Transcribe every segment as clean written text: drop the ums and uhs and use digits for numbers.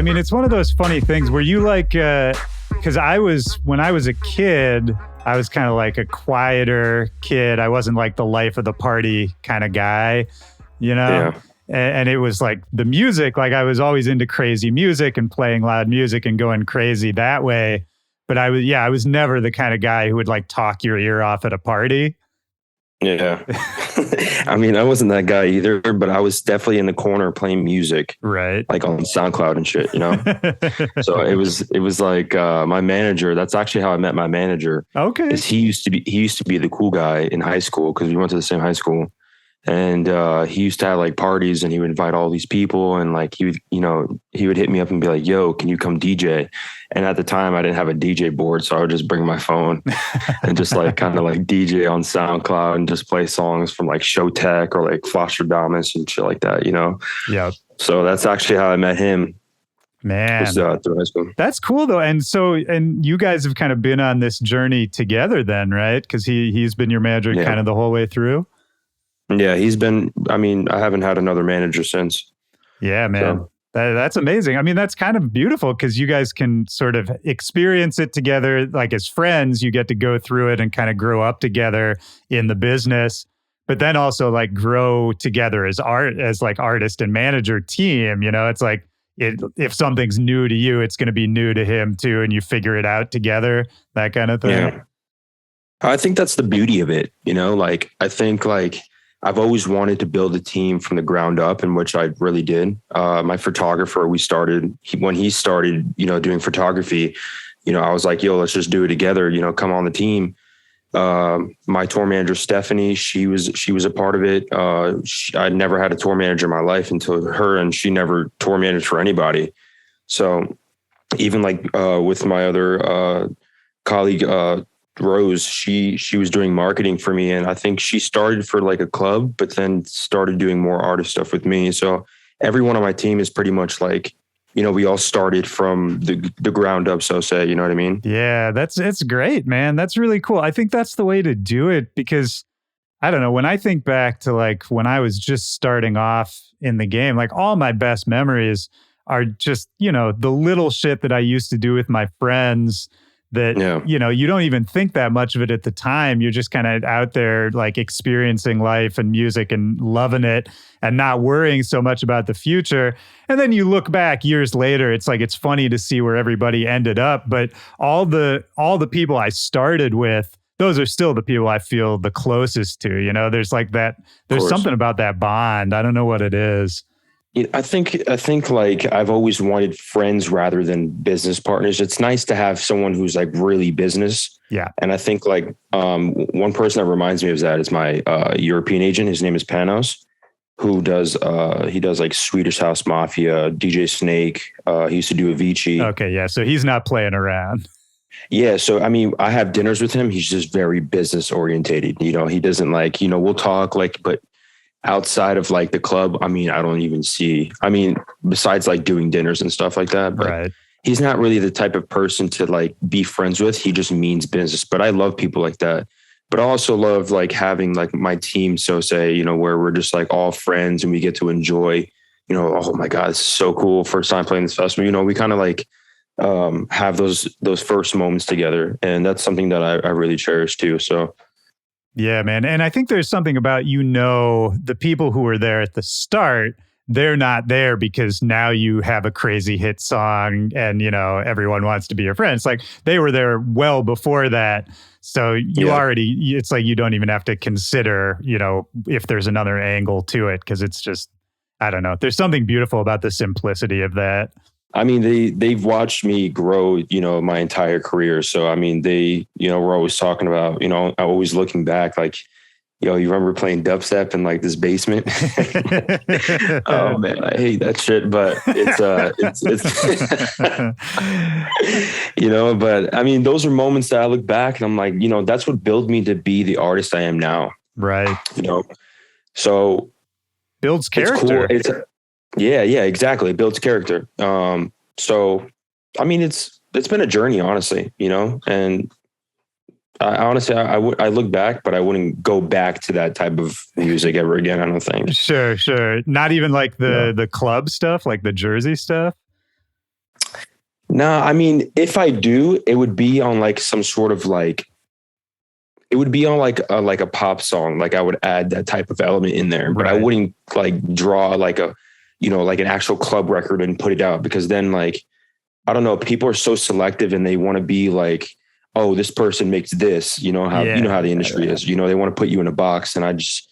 mean, it's one of those funny things where you like, because when I was a kid, I was kind of like a quieter kid. I wasn't like the life of the party kind of guy, you know? Yeah. And it was like the music, like I was always into crazy music and playing loud music and going crazy that way. But I was never the kind of guy who would like talk your ear off at a party. Yeah. I mean, I wasn't that guy either, but I was definitely in the corner playing music, right? Like on SoundCloud and shit, you know? So it was like my manager, that's actually how I met my manager. Okay. Is he used to be the cool guy in high school because we went to the same high school. And he used to have like parties and he would invite all these people and like he would hit me up and be like, yo, can you come DJ? And at the time I didn't have a DJ board. So I would just bring my phone and just like kind of like DJ on SoundCloud and just play songs from like Showtek or like Flosstradamus and shit like that, you know? Yeah. So that's actually how I met him. Man, through high school. That's cool though. And you guys have kind of been on this journey together then, right? Because he's been your manager kind of the whole way through. Yeah, I haven't had another manager since. Yeah, man. So. That's amazing. I mean, that's kind of beautiful because you guys can sort of experience it together. Like as friends, you get to go through it and kind of grow up together in the business, but then also like grow together as like artist and manager team. You know, it's like if something's new to you, it's going to be new to him too. And you figure it out together, that kind of thing. Yeah. I think that's the beauty of it. You know, like, I think like, I've always wanted to build a team from the ground up, in which I really did. My photographer, when he started, doing photography, I was like, yo, let's just do it together, come on the team. My tour manager, Stephanie, she was a part of it. I never had a tour manager in my life until her, and she never tour managed for anybody. So even like with my other colleague, Rose, she was doing marketing for me, and I think she started for like a club, but then started doing more artist stuff with me. So everyone on my team is pretty much like, we all started from the ground up, so say, you know what I mean? Yeah, it's great, man. That's really cool. I think that's the way to do it because I don't know, when I think back to like when I was just starting off in the game, like all my best memories are just, the little shit that I used to do with my friends that, you don't even think that much of it at the time. You're just kind of out there like experiencing life and music and loving it and not worrying so much about the future. And then you look back years later, it's like, it's funny to see where everybody ended up. But all the people I started with, those are still the people I feel the closest to, there's like that, there's something about that bond. I don't know what it is. I think like I've always wanted friends rather than business partners. It's nice to have someone who's like really business. Yeah. And I think like one person that reminds me of that is my European agent. His name is Panos, who does like Swedish House Mafia, DJ Snake. He used to do Avicii. Okay, yeah. So he's not playing around. Yeah. So, I mean, I have dinners with him. He's just very business orientated. He doesn't like, we'll talk like, but outside of like the club, I mean, I don't even see, besides like doing dinners and stuff like that, but he's not really the type of person to like be friends with. He just means business, but I love people like that. But I also love like having like my team. So say, where we're just like all friends and we get to enjoy, oh my God, this is so cool. First time playing this festival, we kind of like have those first moments together. And that's something that I really cherish too. So yeah, man. And I think there's something about, the people who were there at the start, they're not there because now you have a crazy hit song and, everyone wants to be your friend. It's like they were there well before that. So it's like you don't even have to consider, if there's another angle to it because it's just, I don't know. There's something beautiful about the simplicity of that. I mean, they've watched me grow, my entire career. So, I mean, we're always talking about, always looking back like, you remember playing dubstep in like this basement? Oh man, I hate that shit, but it's but I mean, those are moments that I look back and I'm like, that's what built me to be the artist I am now. Right. So builds character. It's cool. Yeah, exactly. It builds character. So, I mean, it's been a journey, honestly, and I look back, but I wouldn't go back to that type of music ever again. I don't think. Sure. Not even like the club stuff, like the Jersey stuff. Nah, I mean, if I do, it would be on like some sort of like, it would be on like a pop song. Like I would add that type of element in there, but I Right. wouldn't like draw like a, you know, like an actual club record and put it out, because then like, I don't know, people are so selective and they want to be like, oh, this person makes this, you know how, the industry is, you know, they want to put you in a box. And I just,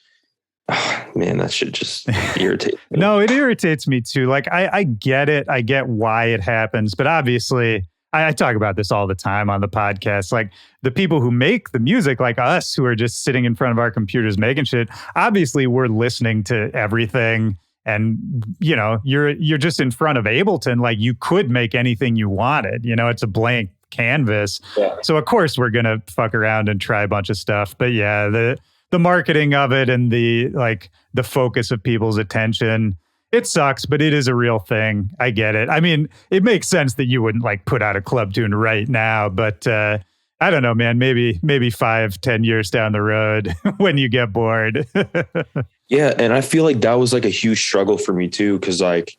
man, that shit just irritates me. No, it irritates me too. Like I get it. I get why it happens, but obviously I talk about this all the time on the podcast. Like the people who make the music, like us, who are just sitting in front of our computers making shit, obviously we're listening to everything. And, you know, you're just in front of Ableton. Like you could make anything you wanted. You know, it's a blank canvas. Yeah. So of course we're going to fuck around and try a bunch of stuff. But yeah, the marketing of it and the focus of people's attention, it sucks, but it is a real thing. I get it. I mean, it makes sense that you wouldn't like put out a club tune right now, but I don't know, man, maybe 5-10 years down the road when you get bored. Yeah. And I feel like that was like a huge struggle for me too. Cause like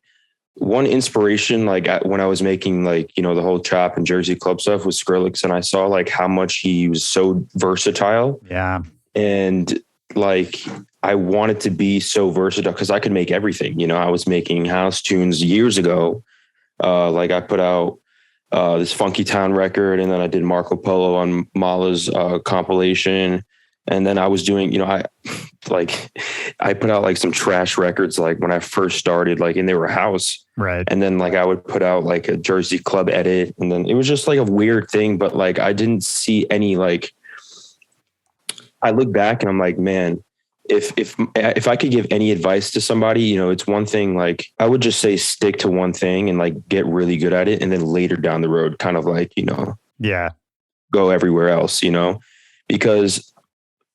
one inspiration, like when I was making like, you know, the whole trap and Jersey club stuff was Skrillex. And I saw like how much he was so versatile. Yeah. And like, I wanted to be so versatile because I could make everything. You know, I was making house tunes years ago. Like I put out this Funky Town record, and then I did Marco Polo on Mala's compilation. And then I was doing, you know, I put out like some trash records, like when I first started, like, and they were house. Right. And then like I would put out like a Jersey club edit, and then it was just like a weird thing. But like I didn't see any like. I look back and I'm like, man, if I could give any advice to somebody, you know, it's one thing, like I would just say stick to one thing and like get really good at it. And then later down the road, kind of like, you know, go everywhere else, you know, because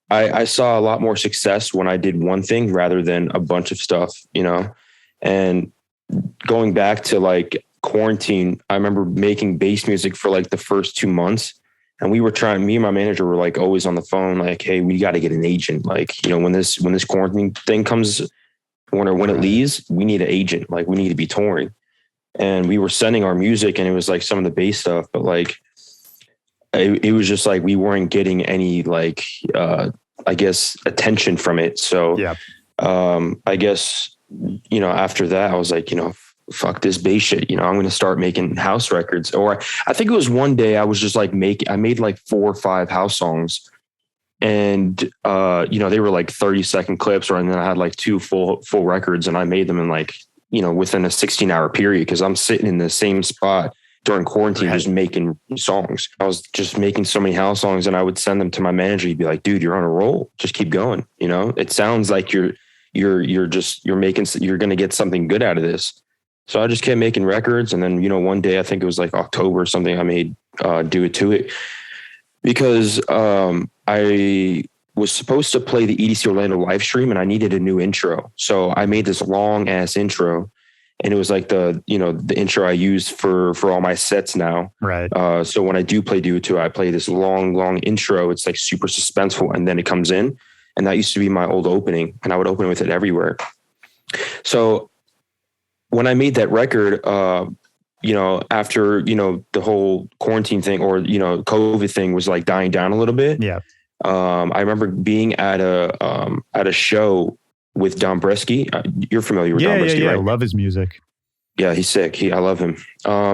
I saw a lot more success when I did one thing rather than a bunch of stuff, you know. And going back to like quarantine, I remember making bass music for like the first 2 months. And we were trying, me and my manager were like always on the phone, like, hey, we got to get an agent. Like, you know, when this quarantine thing comes, when it leaves, we need an agent. Like we need to be touring. And we were sending our music, and it was like some of the bass stuff, but like, it was just like, we weren't getting any like, I guess, attention from it. So I guess, you know, after that I was like, you know, fuck this bass shit. You know, I'm going to start making house records. Or I think it was one day I was just like I made like 4 or 5 house songs, and, you know, they were like 30-second clips, and then I had like 2 full records, and I made them in like, you know, within a 16-hour period. Cause I'm sitting in the same spot during quarantine, just making songs. I was just making so many house songs, and I would send them to my manager. He'd be like, dude, you're on a roll. Just keep going. You know, it sounds like you're going to get something good out of this. So I just kept making records. And then, you know, one day, I think it was like October or something, I made Do It To It, because I was supposed to play the EDC Orlando live stream, and I needed a new intro. So I made this long ass intro, and it was like the intro I use for all my sets now. Right. So when I do play Do It To It, I play this long intro. It's like super suspenseful, and then it comes in. And that used to be my old opening, and I would open with it everywhere. So when I made that record, you know, after, you know, the whole quarantine thing, or, you know, COVID thing was like dying down a little bit. Yeah. I remember being at a show with Don Bresky. You're familiar with Don Bresky, right? I love his music. Yeah, he's sick. I love him.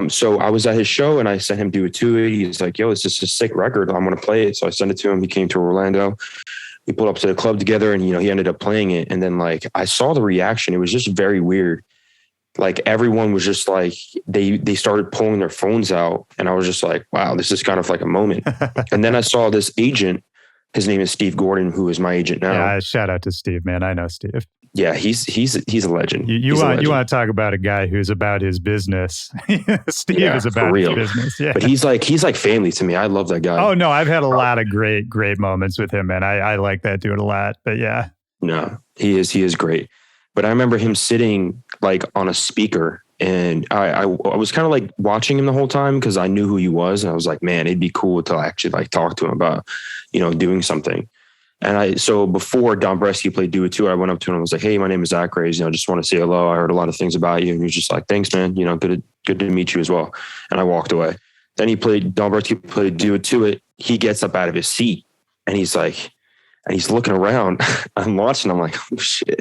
So I was at his show, and I sent him Do It To It. He's like, yo, it's just a sick record. I'm going to play it. So I sent it to him. He came to Orlando. We pulled up to the club together, and, you know, he ended up playing it. And then like, I saw the reaction. It was just very weird. Like everyone was just like, they started pulling their phones out, and I was just like, wow, this is kind of like a moment. And then I saw this agent. His name is Steve Gordon, who is my agent now. Yeah, shout out to Steve, man. I know Steve. Yeah, he's a legend. You want to talk about a guy who's about his business. Steve is about his business. Yeah. But he's like family to me. I love that guy. Oh no, I've had a lot of great moments with him, man. I like that dude a lot. But yeah. No, he is great. But I remember him sitting like on a speaker, and I was kind of like watching him the whole time because I knew who he was. And I was like, man, it'd be cool to actually like talk to him about, you know, doing something. So before Don Bresky played Do It Too, I went up to him and was like, hey, my name is ACRAZE. Just want to say hello. I heard a lot of things about you. And he was just like, thanks, man. Good to meet you as well. And I walked away. Then Don Bresky played Do It To It. He gets up out of his seat and he's looking around. I'm watching. I'm like, oh shit.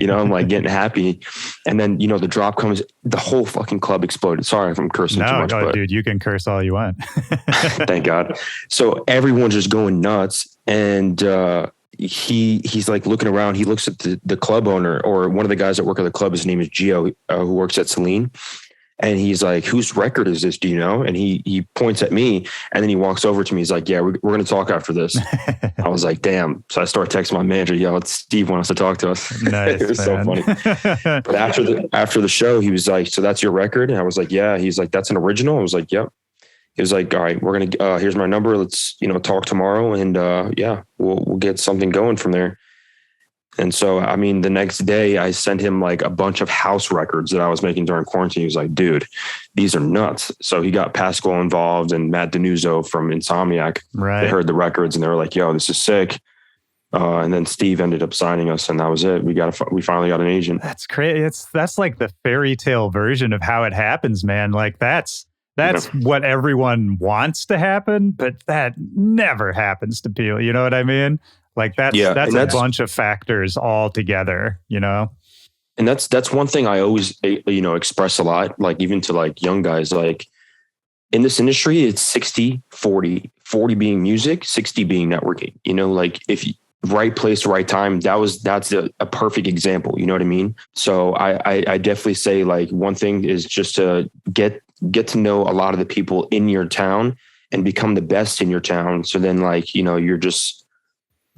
I'm like getting happy. And then, the drop comes, the whole fucking club exploded. Sorry if I'm cursing too much. No, dude, you can curse all you want. Thank God. So everyone's just going nuts. And he's like looking around. He looks at the club owner, or one of the guys that work at the club. His name is Gio, who works at Celine. And he's like, whose record is this? Do you know? And he points at me, and then he walks over to me. He's like, yeah, we're going to talk after this. I was like, damn. So I start texting my manager, Steve wants to talk to us. Nice, it was so funny. But after the show, he was like, so that's your record? And I was like, yeah. He's like, that's an original? I was like, yep. He was like, all right, we're going to, here's my number. Let's, talk tomorrow. And we'll get something going from there. And so, the next day I sent him like a bunch of house records that I was making during quarantine. He was like, dude, these are nuts. So he got Pascal involved and Matt Denuzzo from Insomniac. Right. They heard the records and they were like, yo, this is sick. And then Steve ended up signing us, and that was it. We finally got an agent. That's crazy. That's like the fairy tale version of how it happens, man. Like that's what everyone wants to happen, but that never happens to people. You know what I mean? Like that's a bunch of factors all together, And that's one thing I always, express a lot, like even to like young guys, like in this industry, it's 60-40 being music, 60 being networking, like if you, right place, right time, that's a perfect example. You know what I mean? So I definitely say like one thing is just to get to know a lot of the people in your town and become the best in your town. So then like, you're just,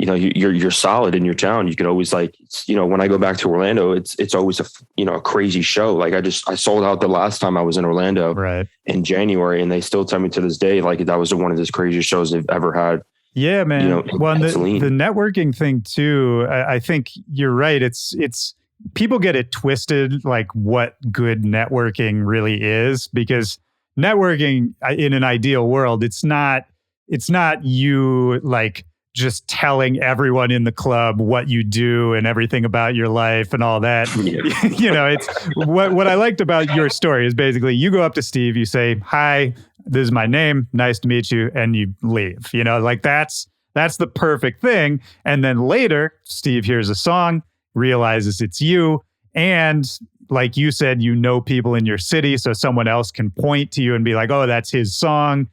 you're solid in your town. You could always like, when I go back to Orlando, it's always a crazy show. Like I sold out the last time I was in Orlando in January, and they still tell me to this day, like that was one of the craziest shows they've ever had. Yeah, man. Well, the networking thing too, I think you're right. It's people get it twisted, like what good networking really is, because networking in an ideal world, it's not you like just telling everyone in the club what you do and everything about your life and all that. Yeah. It's what I liked about your story is basically you go up to Steve, you say, hi, this is my name. Nice to meet you. And you leave, like that's the perfect thing. And then later Steve hears a song, realizes it's you. And like you said, people in your city. So someone else can point to you and be like, oh, that's his song,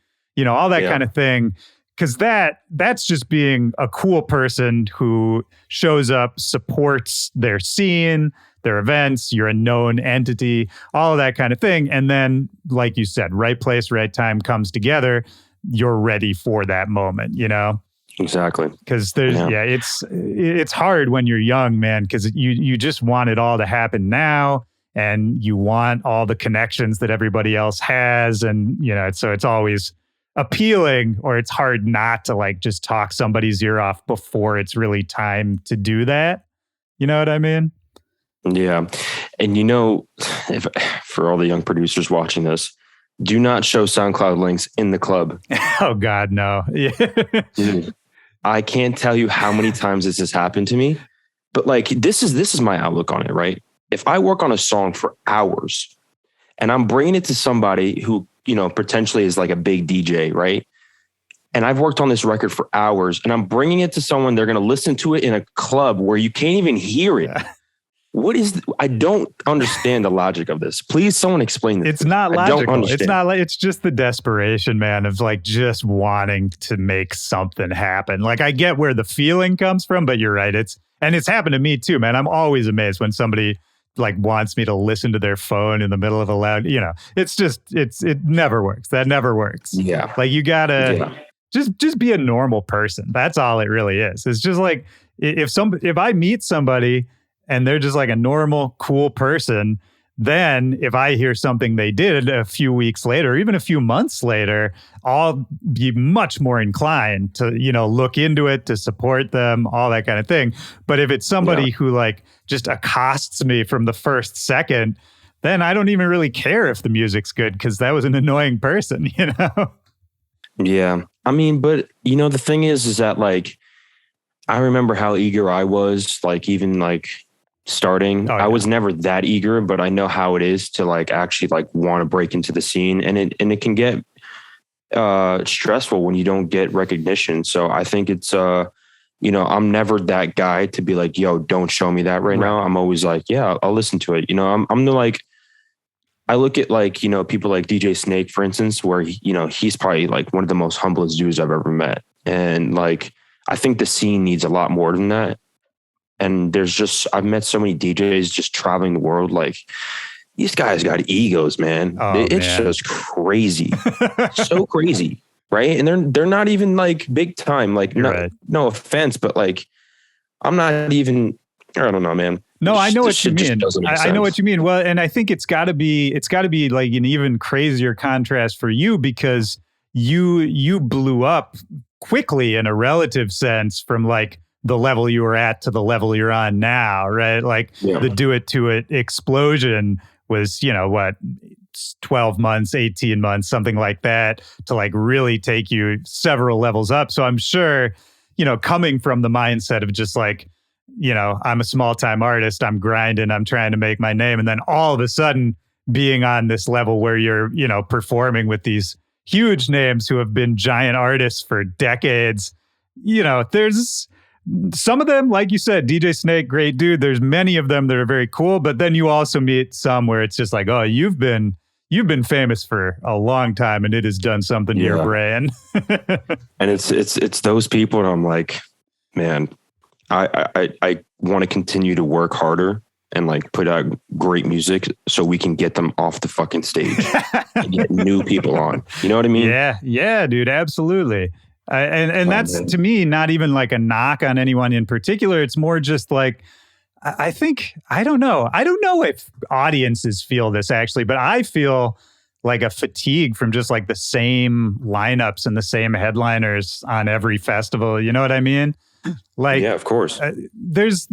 all that kind of thing. Because that's just being a cool person who shows up, supports their scene, their events, you're a known entity, all of that kind of thing. And then, like you said, right place, right time comes together. You're ready for that moment, Exactly. Because it's hard when you're young, man, because you just want it all to happen now. And you want all the connections that everybody else has. And, so it's always appealing, or it's hard not to like just talk somebody's ear off before it's really time to do that. You know what I mean? Yeah. And if, for all the young producers watching this, do not show SoundCloud links in the club. Oh God, no. Dude, I can't tell you how many times this has happened to me, but like, this is my outlook on it, right? If I work on a song for hours and I'm bringing it to somebody who, potentially is like a big DJ, right? And I've worked on this record for hours and I'm bringing it to someone, they're going to listen to it in a club where you can't even hear it. Yeah. I don't understand the logic of this. Please, someone explain this. It's not logical. It's not like, it's just the desperation, man, of like just wanting to make something happen. Like I get where the feeling comes from, but you're right. It's happened to me too, man. I'm always amazed when somebody like wants me to listen to their phone in the middle of a loud, it never works. That never works. Yeah. Like you gotta just be a normal person. That's all it really is. It's just like, if I meet somebody and they're just like a normal, cool person, then if I hear something they did a few weeks later, or even a few months later, I'll be much more inclined to, look into it, to support them, all that kind of thing. But if it's somebody who like just accosts me from the first second, then I don't even really care if the music's good because that was an annoying person, Yeah. I mean, but the thing is that like, I remember how eager I was, like even like starting. Oh I yeah. was never that eager, but I know how it is to like actually like want to break into the scene, and it can get stressful when you don't get recognition. So I think it's I'm never that guy to be like, yo, don't show me that right now. Right. I'm always like, yeah, I'll listen to it. I'm the like, I look at like, people like DJ Snake, for instance, where he's probably like one of the most humblest dudes I've ever met. And like, I think the scene needs a lot more than that. And I've met so many DJs just traveling the world. Like, these guys got egos, man. Oh It's man. just crazy. So crazy. Right. And they're not even like big time. Like, Right. no offense, but like, I'm not even, I don't know, man. No, I know This what you shit just mean. doesn't make I know what sense. you mean. Well, and I think it's got to be like an even crazier contrast for you because you blew up quickly in a relative sense from like the level you were at to the level you're on now, right? Like Yeah. the Do It To It explosion was, what, 12 months, 18 months, something like that to like really take you several levels up. So I'm sure, coming from the mindset of just like, I'm a small time artist, I'm grinding, I'm trying to make my name. And then all of a sudden being on this level where you're, performing with these huge names who have been giant artists for decades, there's some of them, like you said, DJ Snake, great dude. There's many of them that are very cool, but then you also meet some where it's just like, oh, you've been famous for a long time and it has done something to your brain. And it's those people, and I'm like, man, I want to continue to work harder and like put out great music so we can get them off the fucking stage and get new people on. You know what I mean? Yeah, dude, absolutely. And that's man. To me not even like a knock on anyone in particular. It's more just like I think I don't know if audiences feel this actually, but I feel like a fatigue from just like the same lineups and the same headliners on every festival. You know what I mean? Like, yeah, of course. There's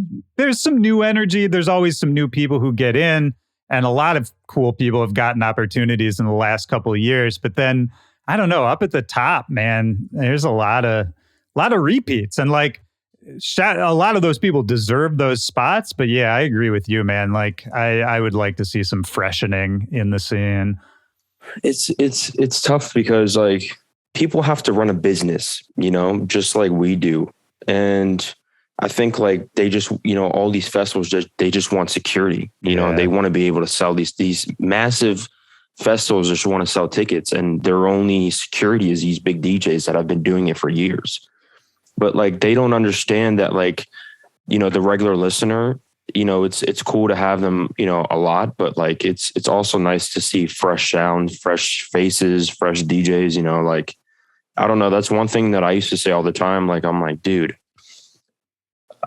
some new energy. There's always some new people who get in, and a lot of cool people have gotten opportunities in the last couple of years. But then I don't know, up at the top, man, there's a lot of repeats, and like a lot of those people deserve those spots. But yeah, I agree with you, man. Like I would like to see some freshening in the scene. It's tough because like people have to run a business, just like we do. And I think like they just, all these festivals they just want security, they want to be able to sell these massive festivals, just want to sell tickets, and their only security is these big DJs that have been doing it for years. But like, they don't understand that like, the regular listener, it's cool to have them, a lot, but like, it's also nice to see fresh sound, fresh faces, fresh DJs, like, I don't know. That's one thing that I used to say all the time. Like, I'm like, dude,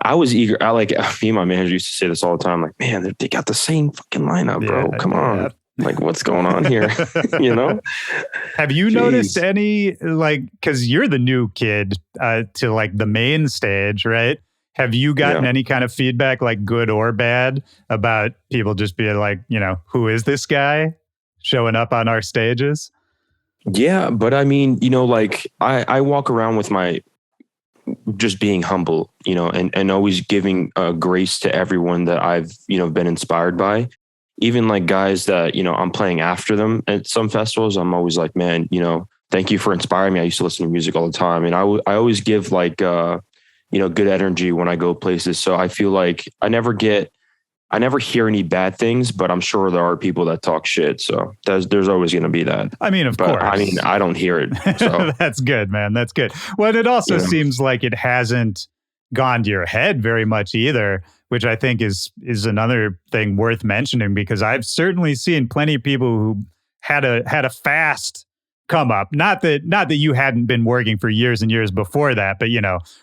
I was eager. Me and my manager used to say this all the time. Like, man, they got the same fucking lineup, bro. Come on. Like, what's going on here? Have you noticed any, like, cause you're the new kid to like the main stage, right? Have you gotten any kind of feedback, like good or bad, about people just being like, who is this guy showing up on our stages? Yeah, but I mean, like I walk around with my just being humble, and always giving grace to everyone that I've, been inspired by. Even like guys that, I'm playing after them at some festivals, I'm always like, man, thank you for inspiring me. I used to listen to music all the time. And I always give like, good energy when I go places. So I feel like I never hear any bad things, but I'm sure there are people that talk shit. So there's always going to be that. I mean, of course. I mean, I don't hear it. So. That's good, man. That's good. Well, it also seems like it hasn't gone to your head very much either, which I think is another thing worth mentioning, because I've certainly seen plenty of people who had a fast come up. Not that you hadn't been working for years and years before that, but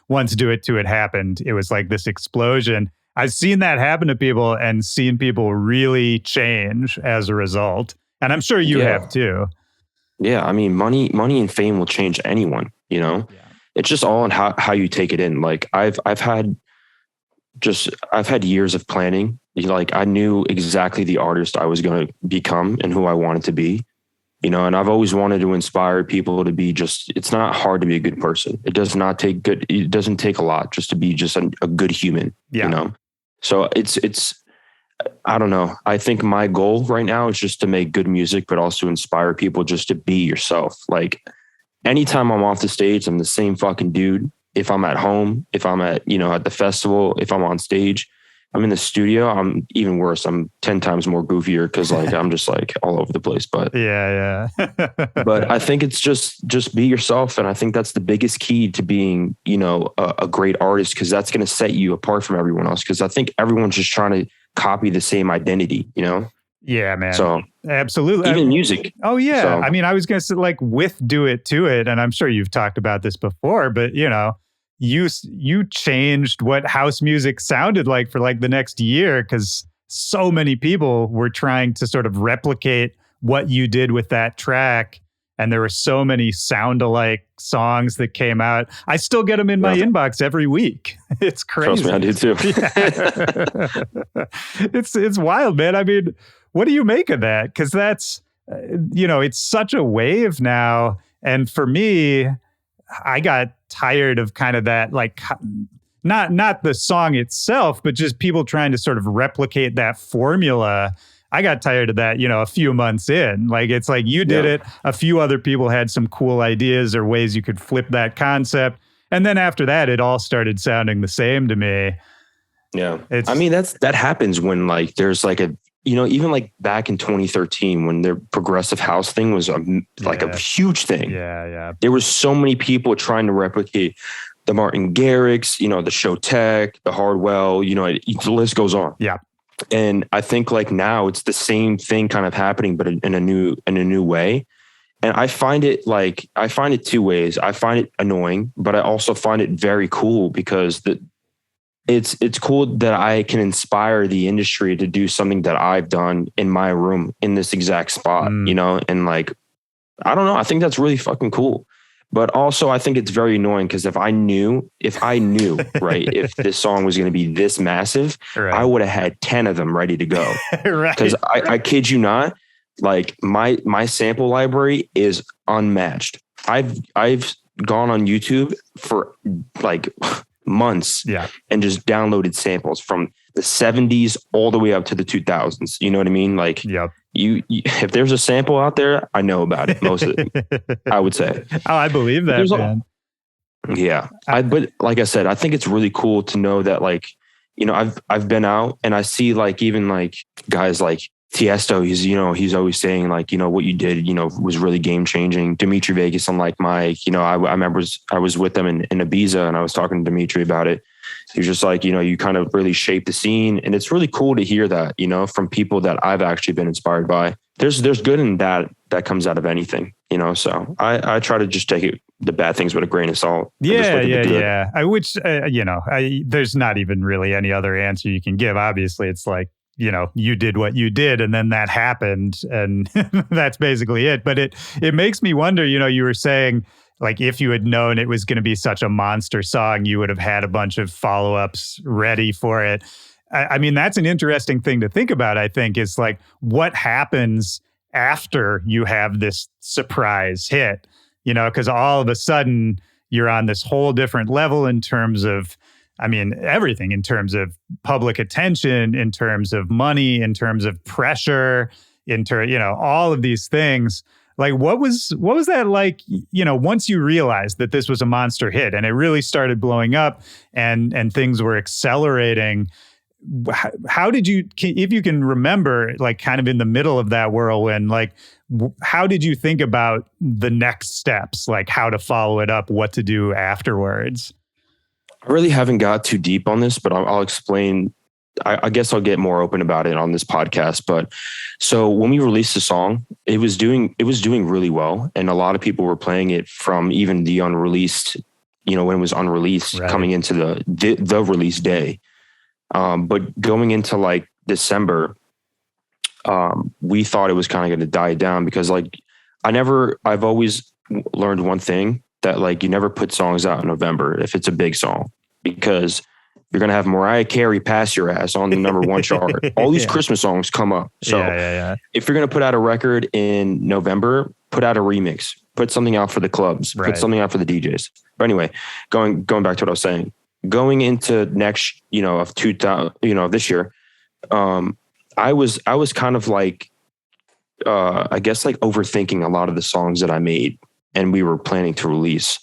once Do It To It happened, it was like this explosion. I've seen that happen to people and seen people really change as a result. And I'm sure you have too. Yeah. I mean, money and fame will change anyone, Yeah. It's just all on how you take it in. Like I've had years of planning. Like I knew exactly the artist I was going to become and who I wanted to be. and I've always wanted to inspire people to be it's not hard to be a good person. It doesn't take a lot just to be just a good human, So it's, I don't know. I think my goal right now is just to make good music, but also inspire people just to be yourself. Like anytime I'm off the stage, I'm the same fucking dude. If I'm at home, if I'm at the festival, if I'm on stage, I'm in the studio, I'm even worse. I'm 10 times more goofier because like I'm just like all over the place. But yeah. But I think it's just be yourself. And I think that's the biggest key to being, a great artist, because that's going to set you apart from everyone else. Because I think everyone's just trying to copy the same identity, Yeah, man. So absolutely. Even music. Oh yeah. So, I mean, I was going to say like with Do It To It, and I'm sure you've talked about this before, but you changed what house music sounded like for like the next year, because so many people were trying to sort of replicate what you did with that track. And there were so many sound-alike songs that came out. I still get them in my inbox every week. It's crazy. Trust me, I do too. Yeah. It's wild, man. I mean, what do you make of that? Because that's, it's such a wave now. And for me, I got tired of kind of that, like, not the song itself, but just people trying to sort of replicate that formula. I got tired of that, a few months in. Like, it's like you did it. A few other people had some cool ideas or ways you could flip that concept. And then after that, it all started sounding the same to me. Yeah. I mean, that happens when like, there's like even like back in 2013, when the progressive house thing was a huge thing. Yeah. There was so many people trying to replicate the Martin Garrix, the Show Tech, the Hardwell, the list goes on. Yeah. And I think like now it's the same thing kind of happening, but in a new way. And I find it two ways. I find it annoying, but I also find it very cool, because it's cool that I can inspire the industry to do something that I've done in my room in this exact spot, and like, I don't know. I think that's really fucking cool. But also I think it's very annoying, because if I knew, right, if this song was going to be this massive, right, I would have had 10 of them ready to go. Right. Because I kid you not, like my sample library is unmatched. I've gone on YouTube for like months and just downloaded samples from the 70s all the way up to the 2000s. You know what I mean? Like, you if there's a sample out there, I know about it. Most of it, I would say. Oh, I believe that, man. Yeah. But like I said, I think it's really cool to know that, like, I've been out and I see like, even like guys like Tiesto, he's always saying like, what you did, was really game changing. Dimitri Vegas and like Mike, I remember I was with them in Ibiza, and I was talking to Dimitri about it. He was just like, you kind of really shaped the scene. And it's really cool to hear that, from people that I've actually been inspired by. There's good in that comes out of anything, so I try to just take the bad things with a grain of salt. Yeah. There's not even really any other answer you can give. Obviously, it's like, you did what you did, and then that happened, and that's basically it. But it makes me wonder, you were saying, like, if you had known it was going to be such a monster song, you would have had a bunch of follow-ups ready for it. I mean, that's an interesting thing to think about, I think, is like, what happens after you have this surprise hit, because all of a sudden you're on this whole different level in terms of, I mean, everything, in terms of public attention, in terms of money, in terms of pressure, all of these things. Like, what was that like, once you realized that this was a monster hit and it really started blowing up and things were accelerating? How did you, if you can remember, like, kind of in the middle of that whirlwind, like, how did you think about the next steps, like how to follow it up, what to do afterwards? I really haven't got too deep on this, but I'll explain. I guess I'll get more open about it on this podcast. But so when we released the song, it was doing really well. And a lot of people were playing it from even the unreleased, when it was unreleased, right, coming into the release day. But going into like December, we thought it was kind of going to die down, because like, I've always learned one thing, that like, you never put songs out in November if it's a big song, because You're going to have Mariah Carey pass your ass on the #1 chart. All these Christmas songs come up. So if you're going to put out a record in November, put out a remix, put something out for the clubs, put something out for the DJs. But anyway, going back to what I was saying, going into next, of 2000, this year, I was kind of like, I guess like overthinking a lot of the songs that I made and we were planning to release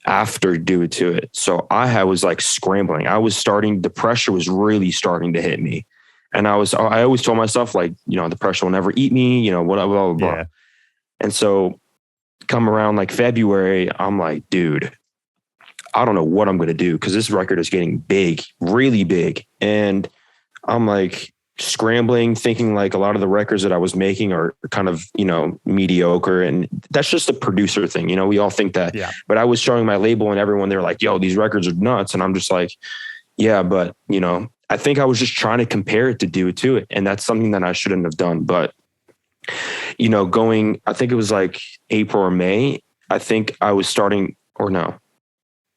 after Do It To It. So I was like scrambling. The pressure was really starting to hit me. And I always told myself like, the pressure will never eat me, blah, blah, blah, blah. Yeah. And so come around like February, I'm like, dude, I don't know what I'm going to do because this record is getting big, really big. And I'm like scrambling, thinking like a lot of the records that I was making are kind of, mediocre. And that's just a producer thing. We all think that, but I was showing my label and everyone, they're like, yo, these records are nuts. And I'm just like, yeah, but I think I was just trying to compare it to Do It To It. And that's something that I shouldn't have done. But, I think it was like April or May. I think I was starting, or no,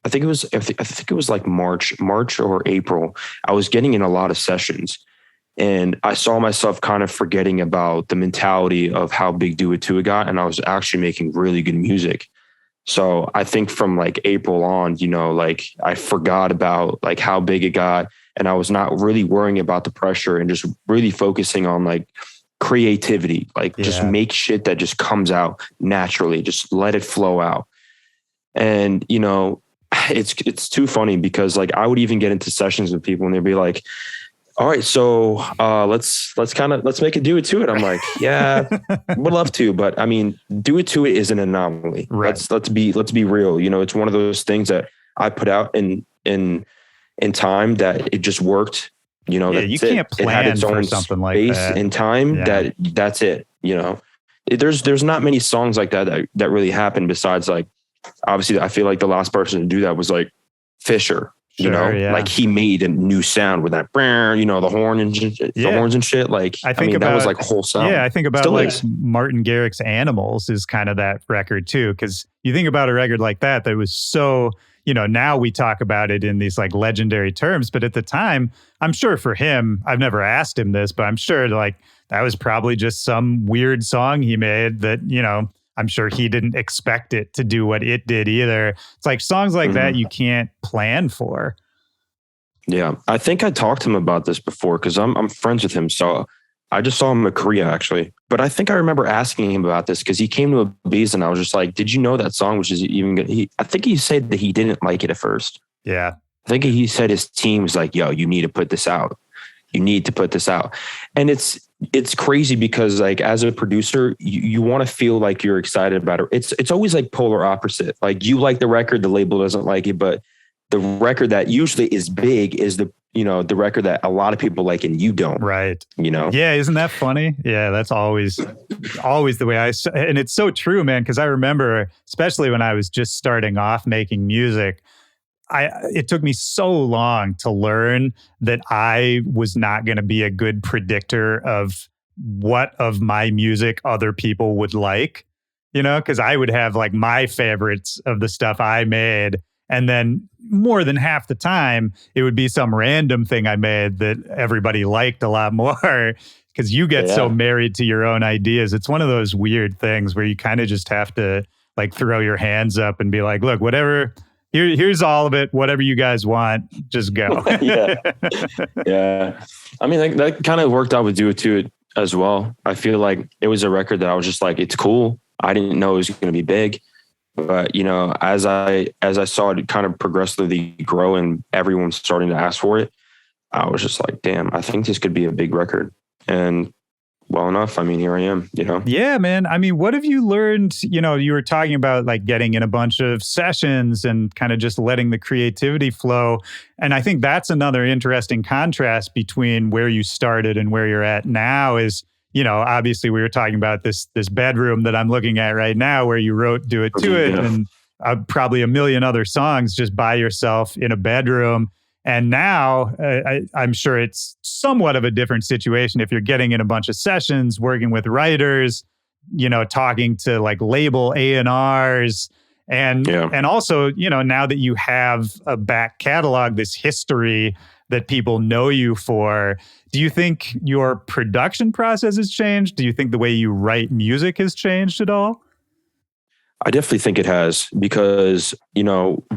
I think it was like March or April. I was getting in a lot of sessions. And I saw myself kind of forgetting about the mentality of how big Do It To It got. And I was actually making really good music. So I think from like April on, like I forgot about like how big it got. And I was not really worrying about the pressure and just really focusing on like creativity, like just make shit that just comes out naturally, just let it flow out. And, it's too funny because like I would even get into sessions with people and they'd be like, all right, so let's make it Do It To It. I'm like, yeah, would love to, but I mean, Do It To It is an anomaly. Right. Let's be real. It's one of those things that I put out in time that it just worked. You can't plan it had its for own something like space that in time. That's it. There's not many songs like that really happened. Besides, like obviously, I feel like the last person to do that was like Fisher. Like he made a new sound with that, the horn and the horns and shit. Like, that was like a whole sound. Yeah. I think about like Martin Garrix's Animals is kind of that record too. Cause you think about a record like that was so, now we talk about it in these like legendary terms, but at the time, I'm sure for him, I've never asked him this, but I'm sure like that was probably just some weird song he made that, I'm sure he didn't expect it to do what it did either. It's like songs like that you can't plan for. Yeah, I think I talked to him about this before because I'm friends with him. So I just saw him in Korea actually. But I think I remember asking him about this because he came to Ibiza and I was just like, did you know that song was just even good? I think he said that he didn't like it at first. Yeah. I think he said his team was like, yo, you need to put this out. You need to put this out. And it's crazy because like as a producer, you want to feel like you're excited about it. It's always like polar opposite. Like you like the record, the label doesn't like it, but the record that usually is big is the record that a lot of people like and you don't. Right. Yeah. Isn't that funny? Yeah. That's always the way and it's so true, man. Cause I remember, especially when I was just starting off making music, it took me so long to learn that I was not going to be a good predictor of what of my music other people would like, because I would have like my favorites of the stuff I made. And then more than half the time, it would be some random thing I made that everybody liked a lot more because you get so married to your own ideas. It's one of those weird things where you kind of just have to like throw your hands up and be like, look, whatever. Here's all of it. Whatever you guys want, just go. Yeah. I mean, that kind of worked out with Do It To It as well. I feel like it was a record that I was just like, it's cool. I didn't know it was going to be big, but as I saw it kind of progressively grow and everyone's starting to ask for it, I was just like, damn, I think this could be a big record. And well enough. I mean, here I am, Yeah, man. I mean, what have you learned? You were talking about like getting in a bunch of sessions and kind of just letting the creativity flow. And I think that's another interesting contrast between where you started and where you're at now is, obviously we were talking about this bedroom that I'm looking at right now where you wrote Do It To It and probably a million other songs just by yourself in a bedroom. And now I'm sure it's somewhat of a different situation if you're getting in a bunch of sessions, working with writers, talking to like label A&Rs And also, now that you have a back catalog, this history that people know you for, do you think your production process has changed? Do you think the way you write music has changed at all? I definitely think it has, because,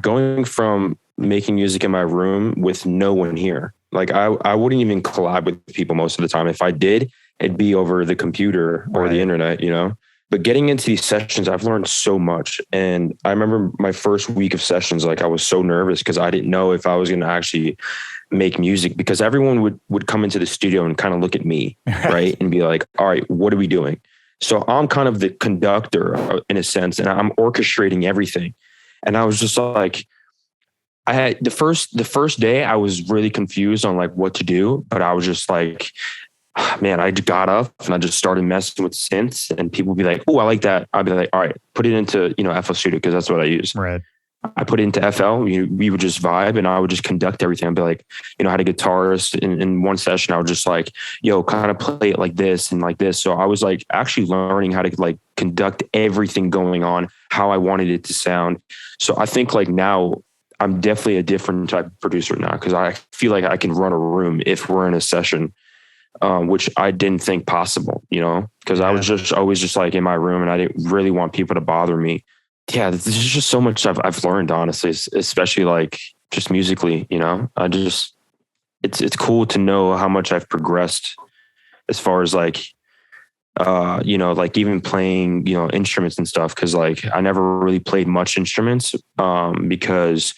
going from making music in my room with no one here, like I wouldn't even collab with people most of the time. If I did, it'd be over the computer or the internet, But getting into these sessions, I've learned so much. And I remember my first week of sessions, like I was so nervous because I didn't know if I was going to actually make music, because everyone would come into the studio and kind of look at me, right? And be like, all right, what are we doing? So I'm kind of the conductor in a sense, and I'm orchestrating everything. And I was just like, I had the first day I was really confused on like what to do, but I was just like, man, I got up and I just started messing with synths, and people would be like, oh, I like that. I'd be like, all right, put it into, FL Studio, because that's what I use. Right. I put it into FL, we would just vibe, and I would just conduct everything. I'd be like, I had a guitarist in one session. I was just like, yo, kind of play it like this and like this. So I was like actually learning how to like conduct everything going on, how I wanted it to sound. So I think like now I'm definitely a different type of producer now, because I feel like I can run a room if we're in a session, which I didn't think possible, because I was just always just like in my room, and I didn't really want people to bother me. Yeah, there's just so much I've learned, honestly, especially like just musically, it's cool to know how much I've progressed as far as like, like even playing, instruments and stuff. Cause like I never really played much instruments, because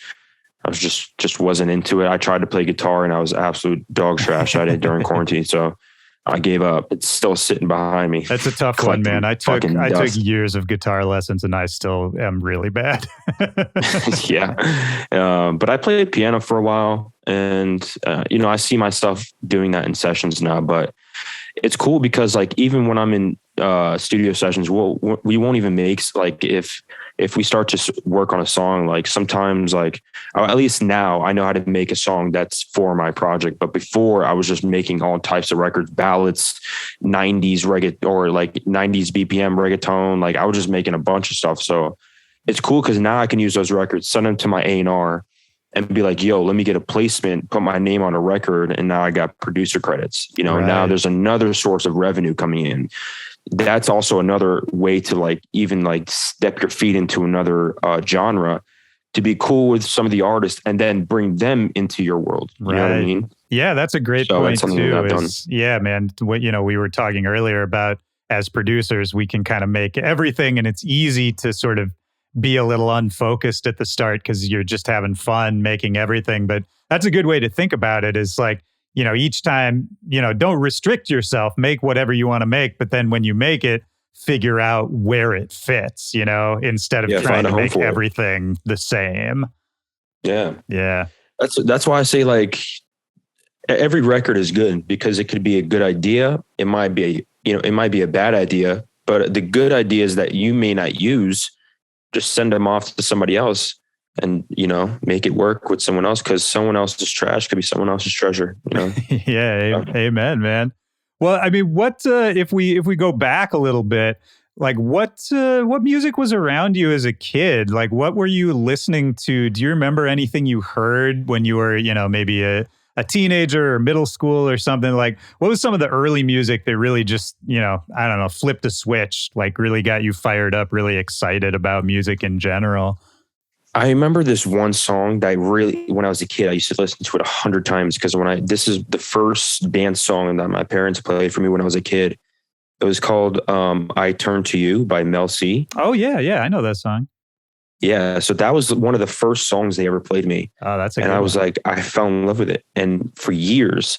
I was just wasn't into it. I tried to play guitar and I was absolute dog trash at it during quarantine. So I gave up. It's still sitting behind me. That's a tough one, man. I took years of guitar lessons and I still am really bad. Yeah. But I played piano for a while, and, I see myself doing that in sessions now, but it's cool because like, even when I'm in studio sessions, we won't even make, like, if we start to work on a song, like sometimes like, at least now I know how to make a song that's for my project. But before I was just making all types of records, ballads, 90s reggaeton, or like 90s BPM reggaeton. Like I was just making a bunch of stuff. So it's cool because now I can use those records, send them to my A&R and be like, yo, let me get a placement, put my name on a record. And now I got producer credits, Now there's another source of revenue coming in. That's also another way to like, even like step your feet into another genre, to be cool with some of the artists and then bring them into your world. You know what I mean? Yeah, that's a great point too. Yeah, man. What, we were talking earlier about, as producers, we can kind of make everything, and it's easy to sort of be a little unfocused at the start because you're just having fun making everything. But that's a good way to think about it, is like, each time, don't restrict yourself, make whatever you want to make. But then when you make it, figure out where it fits, instead of trying to make everything the same. Yeah. Yeah. That's why I say like every record is good, because it could be a good idea. It might be, it might be a bad idea, but the good ideas that you may not use, just send them off to somebody else and, make it work with someone else, because someone else's trash could be someone else's treasure, Yeah. Amen, man. Well, I mean, what, if we go back a little bit, like what music was around you as a kid? Like, what were you listening to? Do you remember anything you heard when you were, maybe a teenager or middle school or something? Like, what was some of the early music that really just, I don't know, flipped a switch, like really got you fired up, really excited about music in general? I remember this one song that when I was a kid, I used to listen to it 100 times, because this is the first dance song that my parents played for me when I was a kid. It was called I Turn to You by Mel C. Oh, yeah. Yeah. I know that song. Yeah. So that was one of the first songs they ever played me. Oh, that's a good And I was like, I fell in love with it. And for years,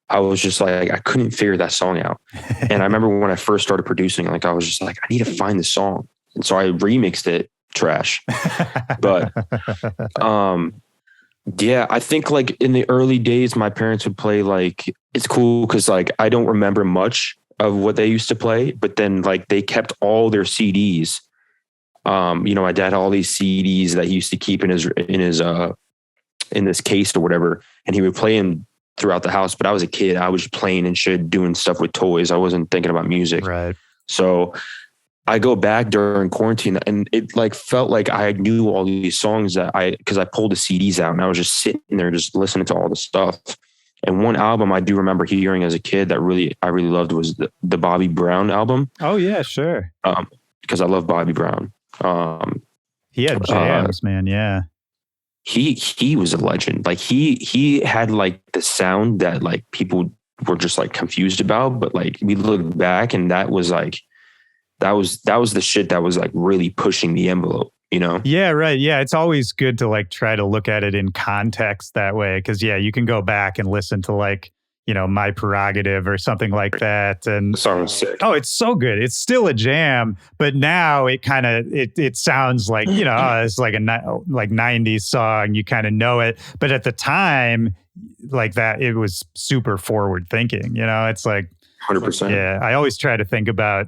I was just like, I couldn't figure that song out. And I remember when I first started producing, like, I was just like, I need to find the song. And so I remixed it. Trash. But yeah, I think like in the early days, my parents would play, like, it's cool because like I don't remember much of what they used to play, but then like they kept all their CDs. My dad had all these CDs that he used to keep in this case or whatever, and he would play them throughout the house. But I was a kid, I was playing and shit, doing stuff with toys. I wasn't thinking about music. Right. So I go back during quarantine and it like felt like I knew all these songs because I pulled the CDs out and I was just sitting there just listening to all the stuff. And one album I do remember hearing as a kid that I really loved was the Bobby Brown album. Oh yeah, sure. Because I love Bobby Brown. He had jams, man. Yeah. He was a legend. Like he had like the sound that like people were just like confused about, but like we look back and that was the shit that was like really pushing the envelope, you know? Yeah, right. Yeah. It's always good to like try to look at it in context that way. Cause yeah, you can go back and listen to like, you know, My Prerogative or something like that. And the song was sick. Oh, it's so good. It's still a jam, but now it kind of, it sounds like, you know, it's like like 90s song. You kind of know it. But at the time like that, it was super forward thinking, you know, it's like 100%. Yeah. I always try to think about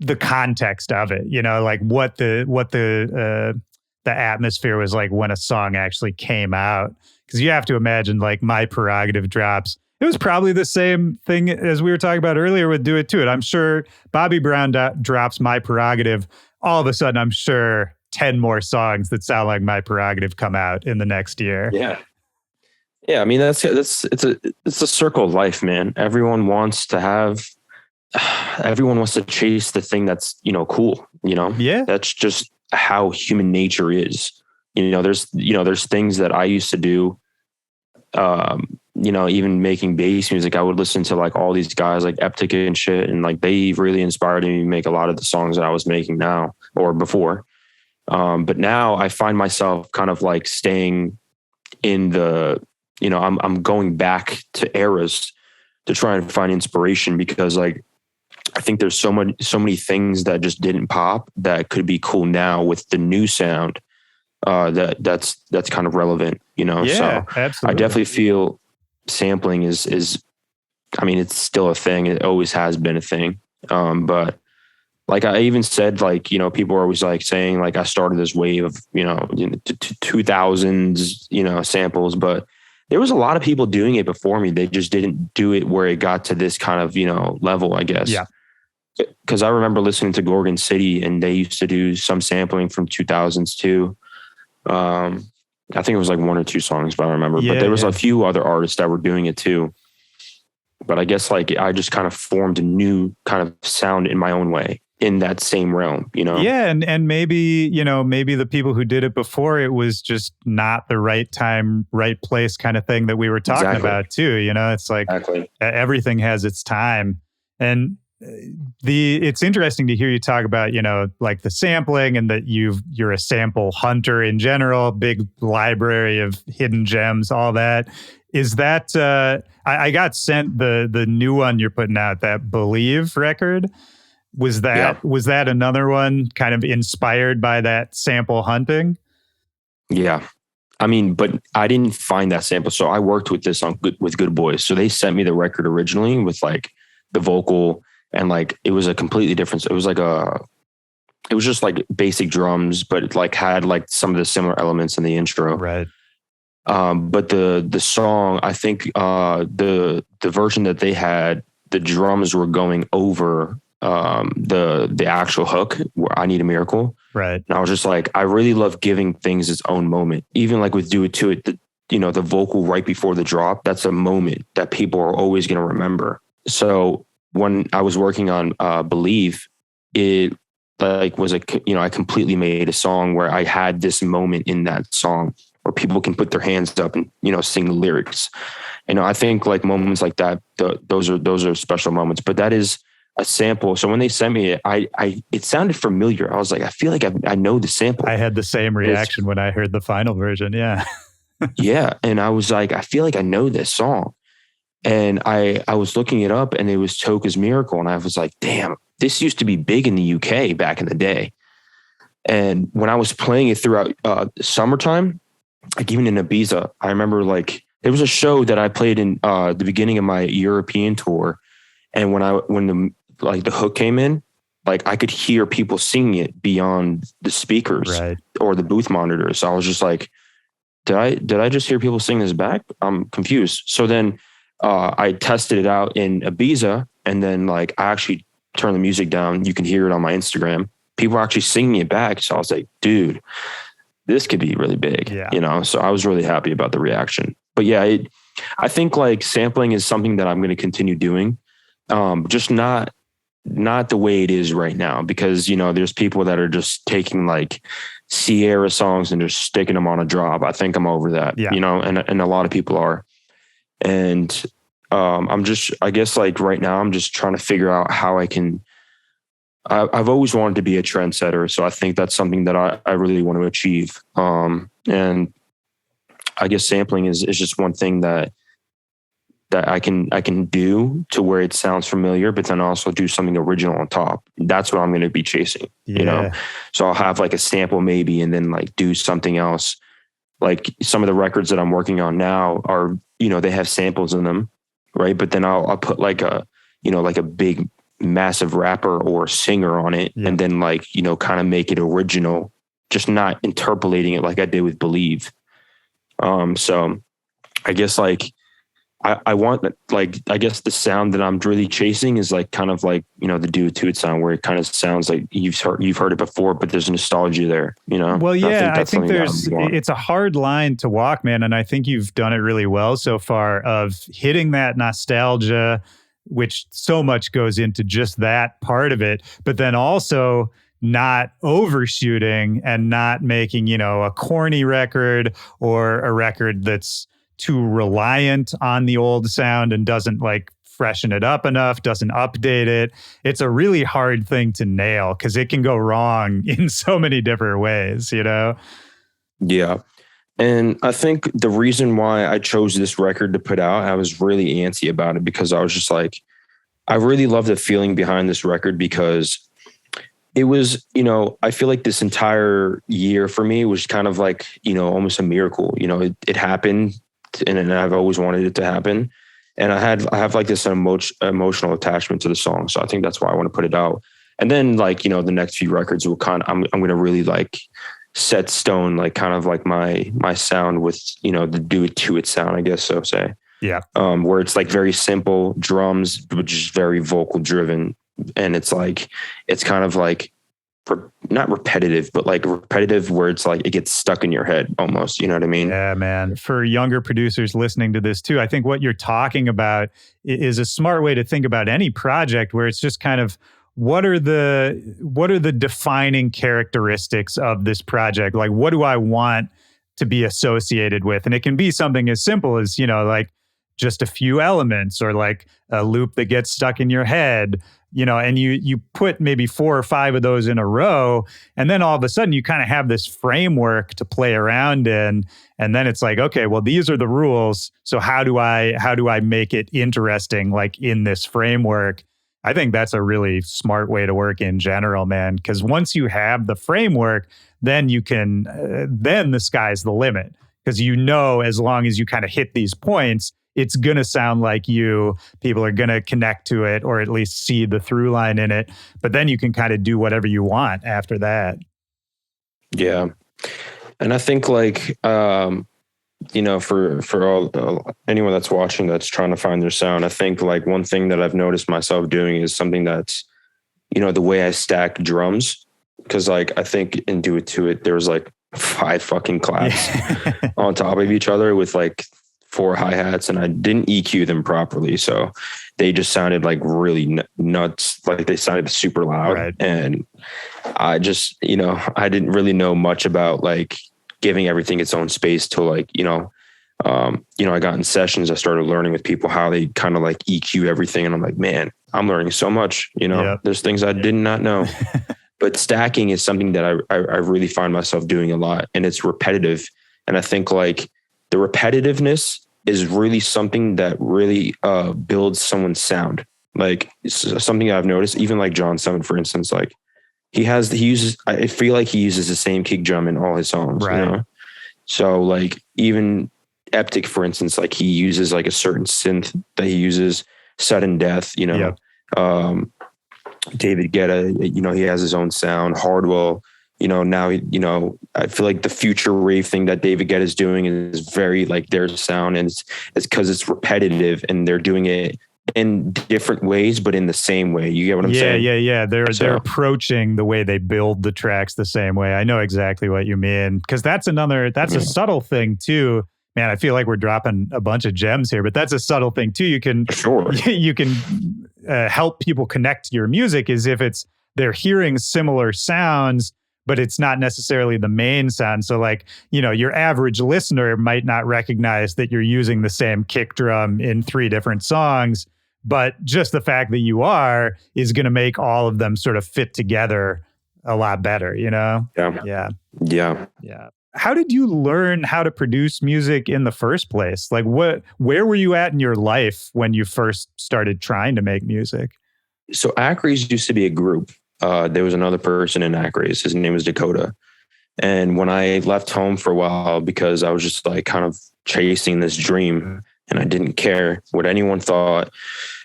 the context of it, you know, like what the atmosphere was like when a song actually came out. Because you have to imagine like My Prerogative drops. It was probably the same thing as we were talking about earlier with Do It To It. I'm sure Bobby Brown drops My Prerogative. All of a sudden, I'm sure 10 more songs that sound like My Prerogative come out in the next year. Yeah. Yeah. I mean, it's a circle of life, man. Everyone wants to chase the thing that's, you know, cool, you know? Yeah. That's just how human nature is. You know, there's things that I used to do, you know, even making bass music, I would listen to like all these guys like Eptica and shit. And like, they really inspired me to make a lot of the songs that I was making now or before. But now I find myself kind of like staying in you know, I'm going back to eras to try and find inspiration because like, I think there's so many things that just didn't pop that could be cool now with the new sound. That's kind of relevant, you know? Yeah, so absolutely. I definitely feel sampling is, I mean, it's still a thing. It always has been a thing. But like I even said, like, you know, people are always like saying like, I started this wave of, you know, 2000s, you know, samples, but there was a lot of people doing it before me. They just didn't do it where it got to this kind of, you know, level, I guess. Yeah. Cause I remember listening to Gorgon City and they used to do some sampling from 2000s too. I think it was like one or two songs, if I remember, but there was a few other artists that were doing it too. But I guess like I just kind of formed a new kind of sound in my own way in that same realm, you know? Yeah. And maybe, you know, maybe the people who did it before, it was just not the right time, right place kind of thing that we were talking about too. You know, it's like everything has its time. And it's interesting to hear you talk about, you know, like the sampling and that you're a sample hunter in general, big library of hidden gems, all that. Is that, I got sent the new one you're putting out, that Believe record. Was that another one kind of inspired by that sample hunting? Yeah. I mean, but I didn't find that sample. So I worked with this with Good Boys. So they sent me the record originally with like the vocal and like, it was a completely different. It was just like basic drums, but it like had like some of the similar elements in the intro. Right. But the song, I think the version that they had, the drums were going over the actual hook where I Need a Miracle. Right. And I was just like, I really love giving things its own moment. Even like with Do It To It, the vocal right before the drop, that's a moment that people are always going to remember. So when I was working on Believe, it like was I completely made a song where I had this moment in that song where people can put their hands up and, sing the lyrics. I think like moments like that, those are special moments, but that is a sample. So when they sent me it, it sounded familiar. I was like, I feel like I know the sample. I had the same reaction when I heard the final version. Yeah. Yeah. And I was like, I feel like I know this song. And I was looking it up and it was Toka's Miracle. And I was like, damn, this used to be big in the UK back in the day. And when I was playing it throughout summertime, like even in Ibiza, I remember like there was a show that I played in the beginning of my European tour. And when the hook came in, like I could hear people singing it beyond the speakers or the booth monitors. So I was just like, did I just hear people sing this back? I'm confused. So then I tested it out in Ibiza, and then like I actually turn the music down. You can hear it on my Instagram. People are actually singing it back. So I was like, dude, this could be really big, you know? So I was really happy about the reaction. But yeah, I think like sampling is something that I'm going to continue doing. Just not the way it is right now, because, you know, there's people that are just taking like Sierra songs and just sticking them on a drop. I think I'm over that, you know, and a lot of people are. And I guess like right now I'm just trying to figure out how I've always wanted to be a trendsetter. So I think that's something that I really want to achieve. And I guess sampling is just one thing that I can do to where it sounds familiar, but then also do something original on top. That's what I'm going to be chasing, you know? So I'll have like a sample maybe, and then like do something else. Like some of the records that I'm working on now are, you know, they have samples in them. Right. But then I'll put like a, you know, like a big massive rapper or singer on it, and then like, you know, kind of make it original, just not interpolating it like I did with Believe. So I guess like I want, like, I guess the sound that I'm really chasing is like kind of like, you know, the Do It To It sound, where it kind of sounds like you've heard it before, but there's nostalgia there, you know? Well, yeah, I think it's a hard line to walk, man. And I think you've done it really well so far, of hitting that nostalgia, which so much goes into just that part of it, but then also not overshooting and not making, you know, a corny record or a record that's too reliant on the old sound and doesn't like freshen it up enough, doesn't update it. It's a really hard thing to nail because it can go wrong in so many different ways, you know? Yeah. And I think the reason why I chose this record to put out, I was really antsy about it, because I was just like, I really love the feeling behind this record, because it was, you know, I feel like this entire year for me was kind of like, you know, almost a miracle. You know, it happened, and I've always wanted it to happen. And I have like this emotional attachment to the song. So I think that's why I want to put it out. And then like, you know, the next few records will I'm going to really like set stone, like kind of like my sound with, you know, the Do It To It sound, I guess so say. Yeah. Where it's like very simple drums, but just very vocal driven. And it's like, it's kind of like, not repetitive, but like repetitive where it's like it gets stuck in your head almost. You know what I mean? Yeah, man. For younger producers listening to this too, I think what you're talking about is a smart way to think about any project, where it's just kind of, what are the defining characteristics of this project? Like, what do I want to be associated with? And it can be something as simple as, you know, like just a few elements, or like a loop that gets stuck in your head, you know, and you put maybe 4 or 5 of those in a row, and then all of a sudden you kind of have this framework to play around in. And then it's like, okay, well, these are the rules. So how do I make it interesting, like in this framework? I think that's a really smart way to work in general, man. Because once you have the framework, then you can, then the sky's the limit. Because, you know, as long as you kind of hit these points, it's going to sound like you. People are going to connect to it, or at least see the through line in it. But then you can kind of do whatever you want after that. Yeah. And I think like, you know, for all anyone that's watching that's trying to find their sound, I think like one thing that I've noticed myself doing is something that's, you know, the way I stack drums. Because like, I think in Do It To It, there was like 5 fucking claps on top of each other with like 4 hi-hats, and I didn't EQ them properly. So they just sounded like really nuts. Like they sounded super loud. Right. And I just, you know, I didn't really know much about like giving everything its own space till like, you know, I got in sessions, I started learning with people how they kind of like EQ everything. And I'm like, man, I'm learning so much, you know, There's things I did not know. But stacking is something that I really find myself doing a lot, and it's repetitive. And I think like the repetitiveness is really something that really builds someone's sound. Like something I've noticed, even like John Summit, for instance, like I feel like he uses the same kick drum in all his songs, right. You know? So like even Eptic, for instance, like he uses like a certain synth that he uses, Sudden Death, you know, David Guetta, you know, he has his own sound. Hardwell, you know, now, you know, I feel like the future rave thing that David Guetta is doing is very like their sound, and it's because it's repetitive and they're doing it in different ways, but in the same way. You get what I'm saying? Yeah. They're approaching the way they build the tracks the same way. I know exactly what you mean, because that's a subtle thing too. Man, I feel like we're dropping a bunch of gems here, but that's a subtle thing too. You can help people connect to your music as if they're hearing similar sounds, but it's not necessarily the main sound. So like, your average listener might not recognize that you're using the same kick drum in 3 different songs, but just the fact that you are is going to make all of them sort of fit together a lot better, Yeah. How did you learn how to produce music in the first place? Like where were you at in your life when you first started trying to make music? So ACRAZE used to be a group. There was another person in ACRAZE. His name was Dakota. And when I left home for a while, because I was just like kind of chasing this dream and I didn't care what anyone thought.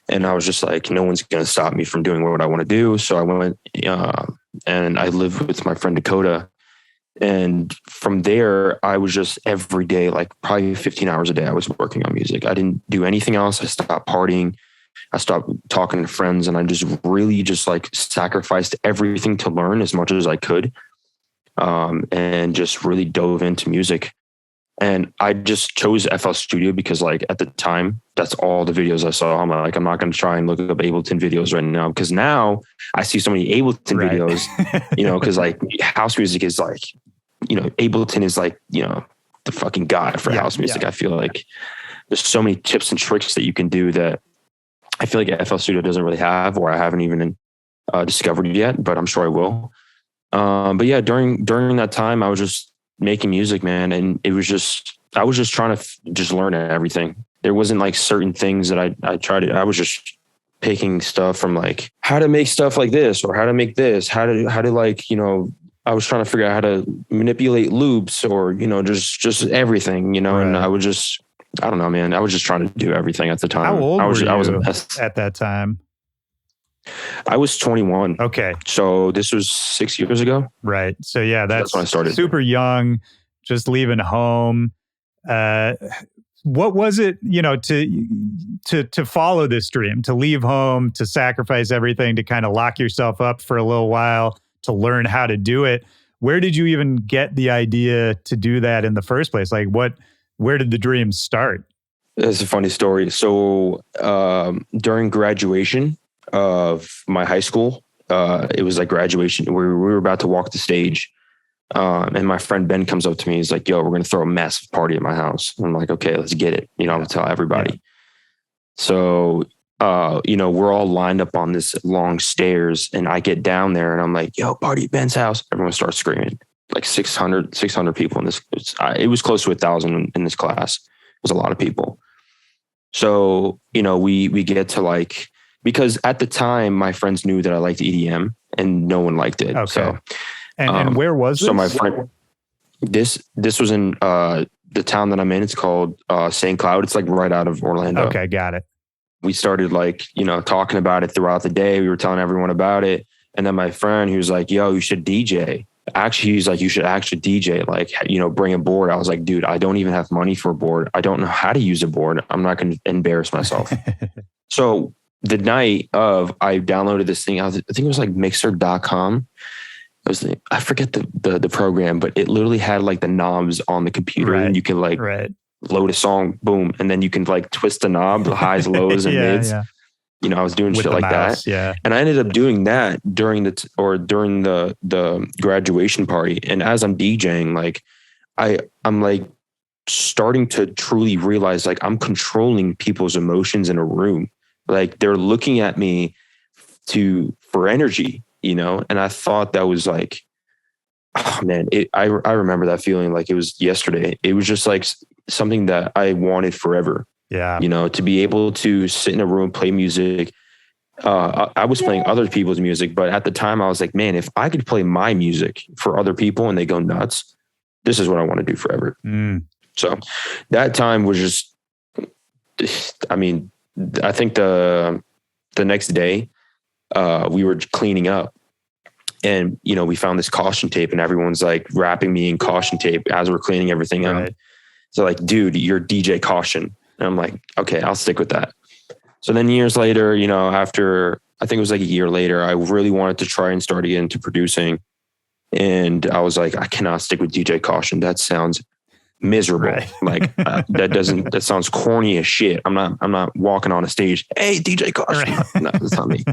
And I was just like, no one's going to stop me from doing what I want to do. So I went and I lived with my friend Dakota. And from there, I was just every day, like probably 15 hours a day, I was working on music. I didn't do anything else. I stopped partying. I stopped talking to friends, and I just really just like sacrificed everything to learn as much as I could. And just really dove into music. And I just chose FL Studio because like at the time, that's all the videos I saw. I'm like, I'm not going to try and look up Ableton videos right now, because now I see so many Ableton videos, because like house music is like, Ableton is like, the fucking god for house music. I feel like there's so many tips and tricks that you can do that I feel like FL Studio doesn't really have, or I haven't even discovered yet, but I'm sure I will. But yeah, during that time, I was just making music, man. And I was just trying to just learn everything. There wasn't like certain things that I tried. I was just picking stuff from like how to make stuff like this, or how to make this, how to like, I was trying to figure out how to manipulate loops, or, just everything, right. And I don't know, man. I was just trying to do everything at the time. How old were you I was a mess at that time? I was 21. Okay. So this was 6 years ago. Right. So yeah, that's when I started. Super young, just leaving home. What was it, to follow this dream, to leave home, to sacrifice everything, to kind of lock yourself up for a little while, to learn how to do it? Where did you even get the idea to do that in the first place? Like where did the dream start? It's a funny story. So during graduation of my high school, it was like graduation where we were about to walk the stage. And my friend Ben comes up to me. He's like, yo, we're going to throw a massive party at my house. And I'm like, okay, let's get it. I'm going to tell everybody. Yeah. So, we're all lined up on this long stairs, and I get down there and I'm like, yo, party at Ben's house. Everyone starts screaming, like 600 people in this. It was close to 1,000 in this class. It was a lot of people. So, we get to like, because at the time my friends knew that I liked EDM and no one liked it. Okay. So, and where was this? So my friend, this was in the town that I'm in. It's called St. Cloud. It's like right out of Orlando. Okay, got it. We started like, talking about it throughout the day. We were telling everyone about it. And then my friend, he was like, yo, you should DJ. Actually, he's like, you should actually DJ, like, bring a board. I was like, dude, I don't even have money for a board. I don't know how to use a board. I'm not going to embarrass myself. So the night of, I downloaded this thing. I think it was like mixer.com. I forget the program, but it literally had like the knobs on the computer, and you can like load a song, boom. And then you can like twist the knob, the highs, lows, and mids. Yeah. I was doing with shit like mouse, that. Yeah. And I ended up doing that during the graduation party. And as I'm DJing, like I'm like starting to truly realize like I'm controlling people's emotions in a room. Like they're looking at me for energy, and I thought that was like, oh man, I remember that feeling like it was yesterday. It was just like something that I wanted forever. Yeah. To be able to sit in a room, play music. I was playing other people's music, but at the time I was like, man, if I could play my music for other people and they go nuts, this is what I want to do forever. So that time was just, I think the next day we were cleaning up, and, we found this caution tape, and everyone's like wrapping me in caution tape as we're cleaning everything up. So like, dude, you're DJ Caution. And I'm like, okay, I'll stick with that. So then years later, after I think it was like a year later, I really wanted to try and start again to producing. And I was like, I cannot stick with DJ Caution. That sounds miserable. Right. Like that sounds corny as shit. I'm not walking on a stage. Hey, DJ Caution. Right. No, that's not me.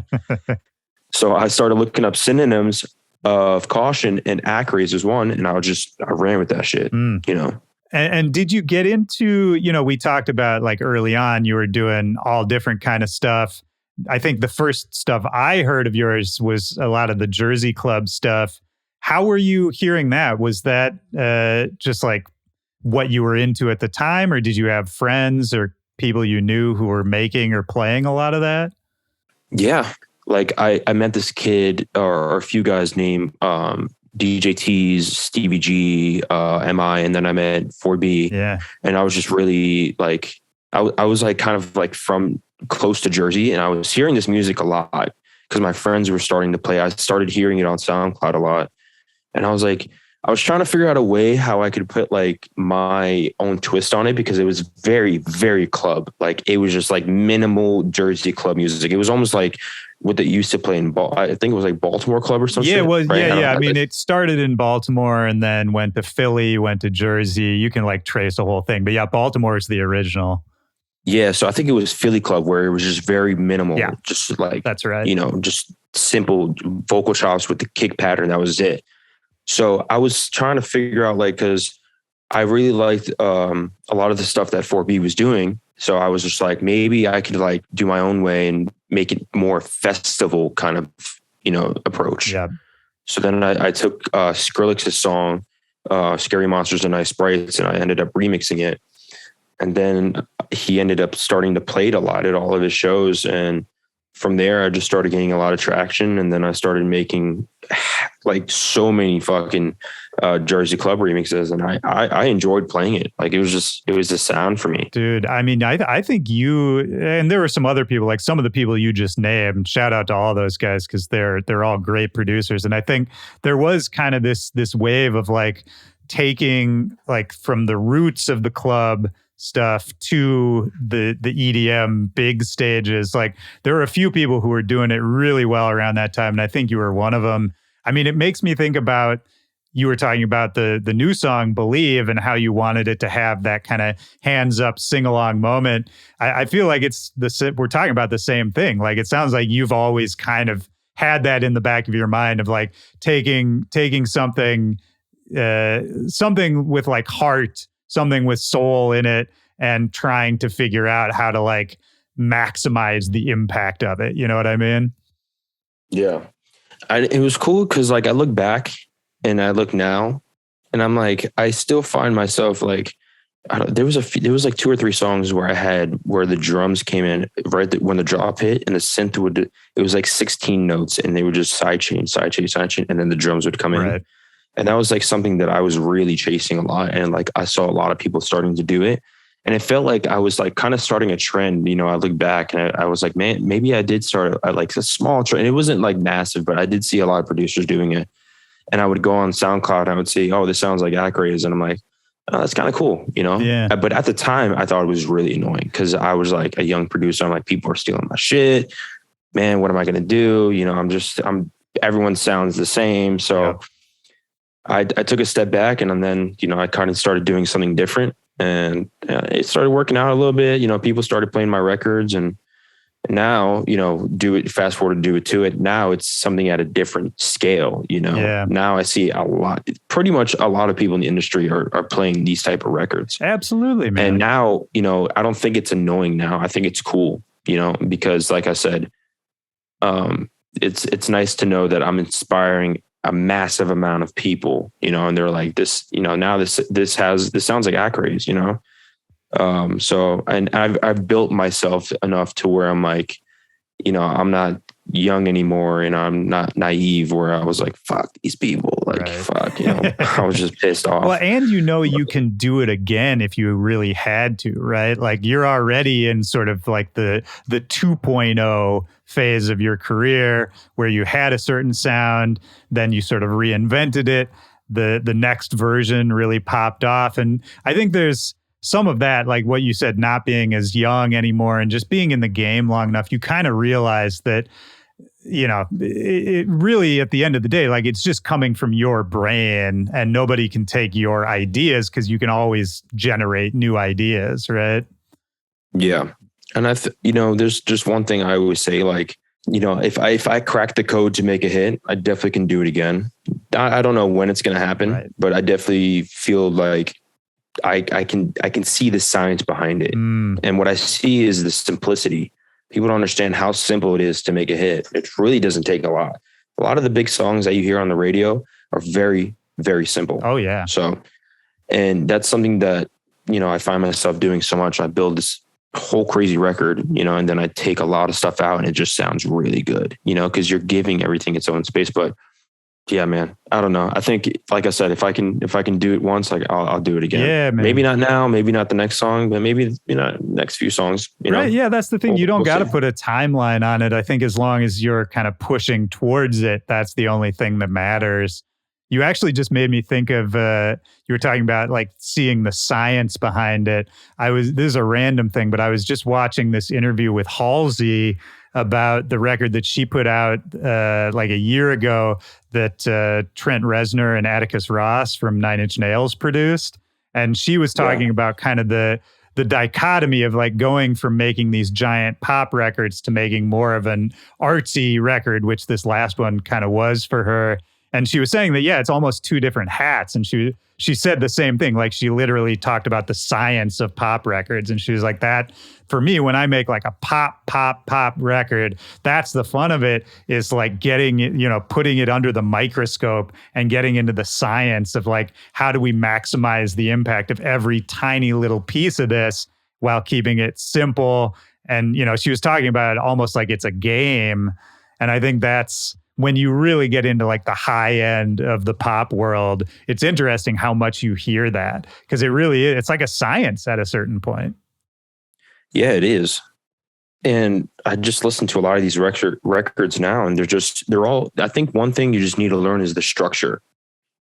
So I started looking up synonyms of Caution, and ACRAZE was one. And I ran with that shit, And did you get into, we talked about like early on, you were doing all different kind of stuff. I think the first stuff I heard of yours was a lot of the Jersey Club stuff. How were you hearing that? Was that just like what you were into at the time, or did you have friends or people you knew who were making or playing a lot of that? Yeah. Like I met this kid or a few guys named DJ T's, Stevie G, MI, and then I met 4B. Yeah. And I was just really like, I was like kind of like from close to Jersey, and I was hearing this music a lot because my friends were starting to play. I started hearing it on SoundCloud a lot. And I was like, I was trying to figure out a way how I could put like my own twist on it, because it was very, very club. Like it was just like minimal Jersey club music. It was almost like what they used to play in I think it was like Baltimore Club or something. Yeah, it was. Right? Yeah. I mean, it started in Baltimore and then went to Philly, went to Jersey. You can like trace the whole thing. But yeah, Baltimore is the original. Yeah. So I think it was Philly Club, where it was just very minimal. Yeah. Just like, that's right. Just simple vocal chops with the kick pattern. That was it. So I was trying to figure out, like, because I really liked a lot of the stuff that 4B was doing. So I was just like, maybe I could like do my own way and make it more festival kind of, approach. Yeah. So then I took Skrillex's song, Scary Monsters and Nice Sprites, and I ended up remixing it. And then he ended up starting to play it a lot at all of his shows. And from there, I just started getting a lot of traction. And then I started making like so many fucking Jersey Club remixes. And I enjoyed playing it. Like it was the sound for me. Dude, I mean, I think you, and there were some other people, like some of the people you just named, shout out to all those guys, because they're all great producers. And I think there was kind of this wave of like taking like from the roots of the club stuff to the EDM big stages. Like there were a few people who were doing it really well around that time, and I think you were one of them. I mean, it makes me think about, you were talking about the new song Believe and how you wanted it to have that kind of hands up sing along moment. I feel like we're talking about the same thing. Like it sounds like you've always kind of had that in the back of your mind of like taking something with like heart, something with soul in it, and trying to figure out how to like maximize the impact of it. You know what I mean? Yeah. It was cool because like I look back and I look now and I'm like, I still find myself like, there was like 2 or 3 songs where the drums came in right when the drop hit, and the synth it was like 16 notes, and they would just sidechain, and then the drums would come in. Right. And that was like something that I was really chasing a lot. And like, I saw a lot of people starting to do it. And it felt like I was like kind of starting a trend. I look back and I was like, man, maybe I did start like a small trend. It wasn't like massive, but I did see a lot of producers doing it. And I would go on SoundCloud and I would say, oh, this sounds like ACRAZE. And I'm like, oh, that's kind of cool, Yeah. But at the time I thought it was really annoying because I was like a young producer. I'm like, people are stealing my shit, man. What am I going to do? Everyone sounds the same. So yeah. I took a step back, and then, I kind of started doing something different, and it started working out a little bit. People started playing my records, and now, fast forward to do it to it. Now it's something at a different scale, Yeah. Now I see pretty much a lot of people in the industry are playing these type of records. Absolutely, man. And now, I don't think it's annoying now. I think it's cool, because like I said, it's nice to know that I'm inspiring a massive amount of people, and they're like this, now this sounds like ACRAZE, so, and I've built myself enough to where I'm like, I'm not young anymore, and I'm not naive where I was like, fuck these people, like, right. Fuck, I was just pissed off. Well, and you can do it again if you really had to, right? Like you're already in sort of like the 2.0 phase of your career where you had a certain sound, then you sort of reinvented it. The next version really popped off. And I think there's some of that, like what you said, not being as young anymore and just being in the game long enough, you kind of realize that, it really, at the end of the day, like it's just coming from your brain and nobody can take your ideas because you can always generate new ideas, right? Yeah. And there's just one thing I always say, like, if I crack the code to make a hit, I definitely can do it again. I don't know when it's going to happen, right, but I definitely feel like I can see the science behind it. And what I see is the simplicity. People don't understand how simple it is to make a hit. It really doesn't take a lot. A lot of the big songs that you hear on the radio are very, very simple. Oh yeah. So, and that's something that, I find myself doing so much. I build this whole crazy record, and then I take a lot of stuff out and it just sounds really good, because you're giving everything its own space. But yeah, man, I don't know. I think, like I said, if I can do it once, like I'll do it again. Yeah, man. Maybe not now, maybe not the next song, but maybe, next few songs, Right. Yeah. That's the thing. You don't got to put a timeline on it. I think as long as you're kind of pushing towards it, that's the only thing that matters. You actually just made me think of, you were talking about like seeing the science behind it. This is a random thing, but I was just watching this interview with Halsey about the record that she put out like a year ago that Trent Reznor and Atticus Ross from Nine Inch Nails produced. And she was talking about kind of the dichotomy of like going from making these giant pop records to making more of an artsy record, which this last one kind of was for her. And she was saying that, yeah, it's almost two different hats. And she said the same thing. Like she literally talked about the science of pop records. And she was like, that for me, when I make like a pop record, that's the fun of it, is like getting it, putting it under the microscope and getting into the science of like, how do we maximize the impact of every tiny little piece of this while keeping it simple. And, she was talking about it almost like it's a game. And I think that's, when you really get into like the high end of the pop world, it's interesting how much you hear that, because it really is. It's like a science at a certain point. Yeah, it is. And I just listen to a lot of these records now, and they're all, I think one thing you just need to learn is the structure,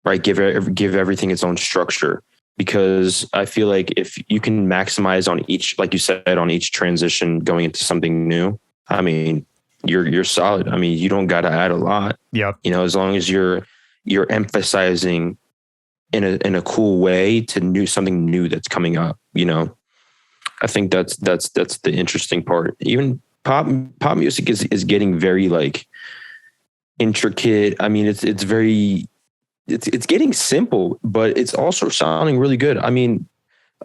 right? Give everything its own structure, because I feel like if you can maximize on each, like you said, on each transition going into something new, I mean, you're solid. I mean, you don't got to add a lot. Yep. As long as you're emphasizing in a cool way to something new that's coming up. I think that's the interesting part. Even pop music is getting very like intricate. I mean, it's getting simple, but it's also sounding really good. I mean,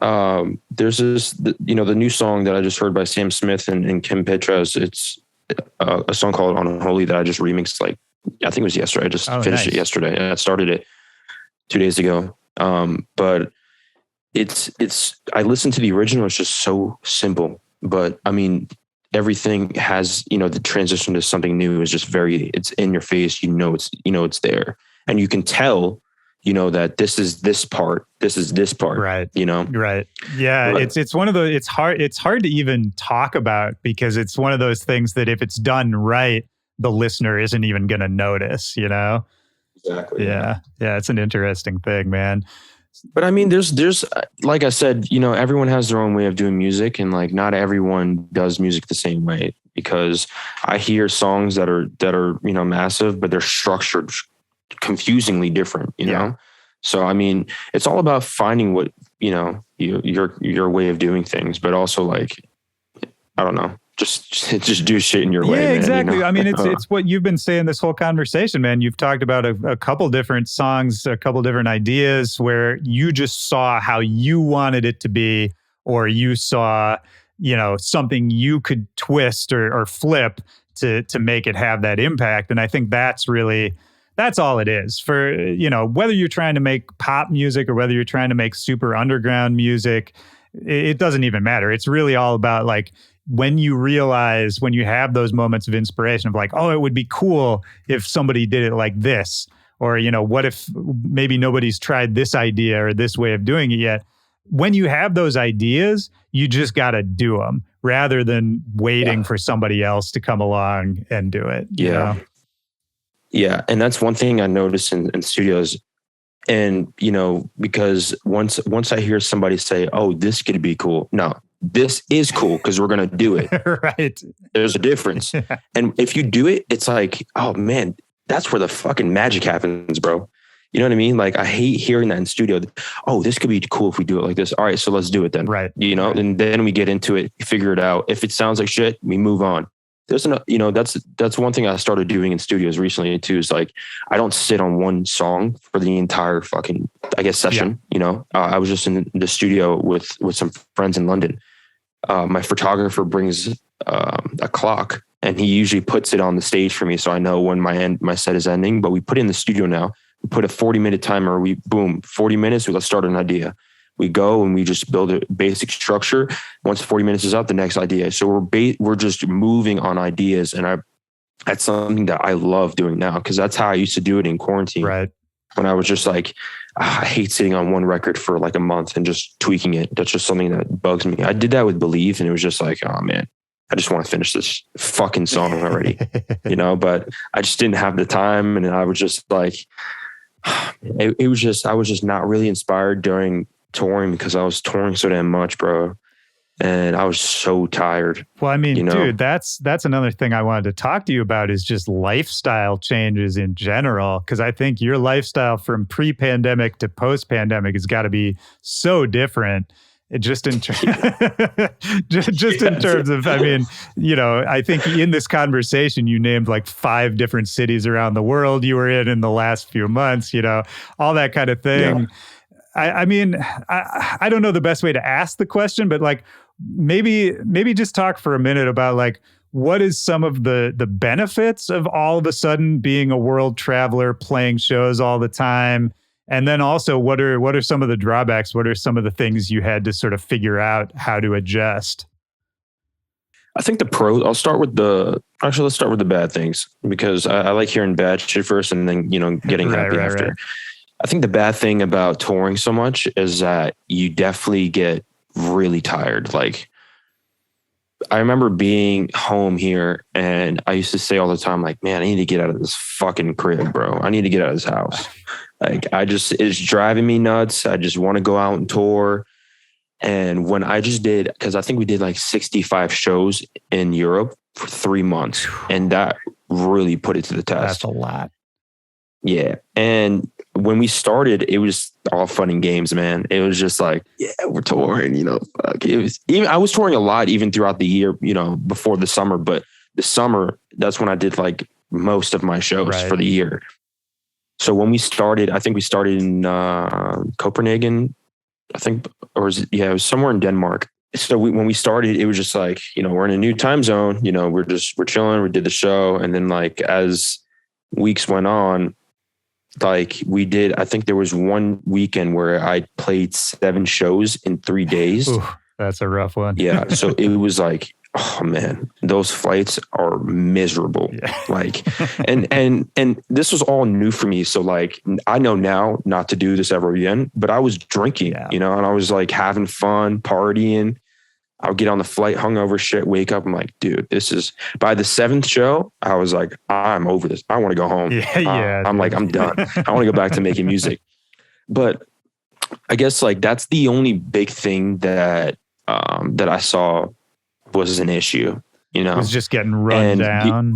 there's the new song that I just heard by Sam Smith and Kim Petras. It's a song called Unholy that I just remixed, like, I think it was yesterday. I just finished it yesterday, and I started it 2 days ago. But I listened to the original. It's just so simple, but I mean, everything has, the transition to something new is just it's in your face. It's there, and you can tell, that this is this part, right. Right. Yeah. But it's one of those, it's hard to even talk about, because it's one of those things that if it's done right, the listener isn't even going to notice, Exactly. Yeah. Yeah. It's an interesting thing, man. But I mean, there's, like I said, everyone has their own way of doing music, and like, not everyone does music the same way, because I hear songs that are, massive, but they're structured confusingly different, you know? So, I mean, it's all about finding what, your way of doing things, but also like, I don't know, just do shit in your way. Yeah, man, exactly. I mean, it's what you've been saying this whole conversation, man. You've talked about a couple different songs, a couple different ideas where you just saw how you wanted it to be, or you saw, something you could twist or flip to make it have that impact. And I think that's all it is. For, whether you're trying to make pop music or whether you're trying to make super underground music, it doesn't even matter. It's really all about like, when you have those moments of inspiration of like, oh, it would be cool if somebody did it like this, or, what if maybe nobody's tried this idea or this way of doing it yet? When you have those ideas, you just got to do them rather than waiting for somebody else to come along and do it. Yeah. Yeah. And that's one thing I noticed in studios. And, you know, because once I hear somebody say, oh, this could be cool. No, this is cool because we're going to do it. Right. There's a difference. Yeah. And if you do it, it's like, oh man, that's where the fucking magic happens, bro. You know what I mean? Like, I hate hearing that in studio. Oh, this could be cool if we do it like this. All right, so let's do it then. Right. You know, and then we get into it, figure it out. If it sounds like shit, we move on. There's you know, that's one thing I started doing in studios recently too, is like, I don't sit on one song for the entire fucking, I guess, session. Yeah. You know, I was just in the studio with some friends in London. My photographer brings a clock, and he usually puts it on the stage for me, so I know when my set is ending. But we put it in the studio now. We put a 40-minute timer. We 40 minutes. Let's start an idea. We go and we just build a basic structure. Once 40 minutes is up, the next idea. So we're just moving on ideas, and that's something that I love doing now, because that's how I used to do it in quarantine. Right. When I was just like, I hate sitting on one record for like a month and just tweaking it. That's just something that bugs me. I did that with Believe, and it was just like, oh man, I just want to finish this fucking song already, you know, but I just didn't have the time. And I was just like, I was just not really inspired during touring, because I was touring so damn much, bro. And I was so tired. Well, I mean, you know? Dude, that's another thing I wanted to talk to you about, is just lifestyle changes in general. Because I think your lifestyle from pre-pandemic to post-pandemic has got to be so different. Just in terms of, I mean, you know, I think in this conversation, you named like 5 different cities around the world you were in the last few months, you know, all that kind of thing. Yeah. I mean, I don't know the best way to ask the question, but like, maybe just talk for a minute about like, what is some of the benefits of all of a sudden being a world traveler, playing shows all the time? And then also, what are some of the drawbacks? What are some of the things you had to sort of figure out how to adjust? I think let's start with the bad things, because I like hearing bad shit first and then, you know, getting happy after. Right. I think the bad thing about touring so much is that you definitely get really tired. Like, I remember being home here, and I used to say all the time, like, man, I need to get out of this fucking crib, bro. I need to get out of this house. Like, it's driving me nuts. I just want to go out and tour. And when I just did, because I think we did like 65 shows in Europe for 3 months, and that really put it to the test. That's a lot. Yeah. And when we started, it was all fun and games, man. It was just like, yeah, we're touring, you know, fuck. It was even, I was touring a lot even throughout the year, you know, before the summer, but the summer, that's when I did like most of my shows for the year. So when we started, I think we started in Copenhagen, I think, it was somewhere in Denmark. So when we started, it was just like, you know, we're in a new time zone, you know, we're chilling, we did the show. And then like, as weeks went on, like I think there was one weekend where I played 7 shows in 3 days. Ooh, that's a rough one. Yeah. So it was like, oh man, those flights are miserable. Yeah. Like, and this was all new for me. So like, I know now not to do this ever again, but I was drinking, you know, and I was like having fun, partying. I would get on the flight, hungover shit, wake up. I'm like, dude, by the 7th show, I was like, I'm over this. I want to go home. I'm like, I'm done. I want to go back to making music. But I guess like, that's the only big thing that I saw was an issue, you know, it was just getting run down.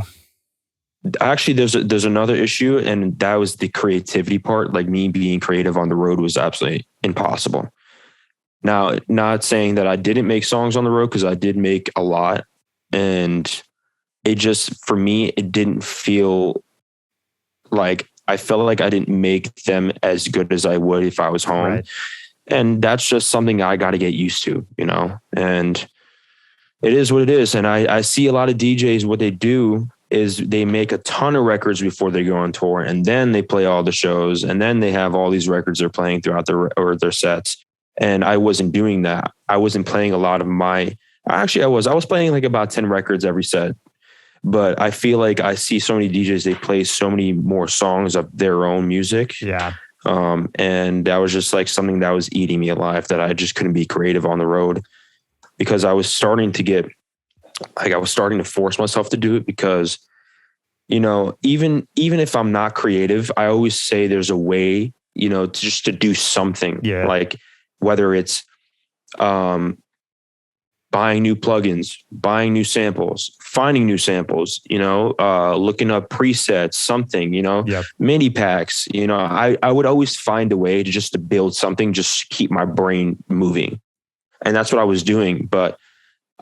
Actually, there's another issue, and that was the creativity part. Like, me being creative on the road was absolutely impossible. Now, not saying that I didn't make songs on the road, because I did make a lot, and it just, for me, it didn't feel like, I felt like I didn't make them as good as I would if I was home. Right. And that's just something I got to get used to, you know, and it is what it is. And I see a lot of DJs, what they do is they make a ton of records before they go on tour, and then they play all the shows, and then they have all these records they're playing throughout their sets. And I wasn't doing that. I wasn't playing a lot of I was playing like about 10 records every set. But I feel like I see so many DJs, they play so many more songs of their own music. Yeah. And that was just like something that was eating me alive, that I just couldn't be creative on the road, because I was starting to force myself to do it, because, you know, even if I'm not creative, I always say there's a way just to do something. Yeah. Like whether it's buying new plugins, buying new samples, finding new samples, looking up presets, something, Yep. mini packs, I would always find a way to build something, just keep my brain moving. And that's what I was doing. But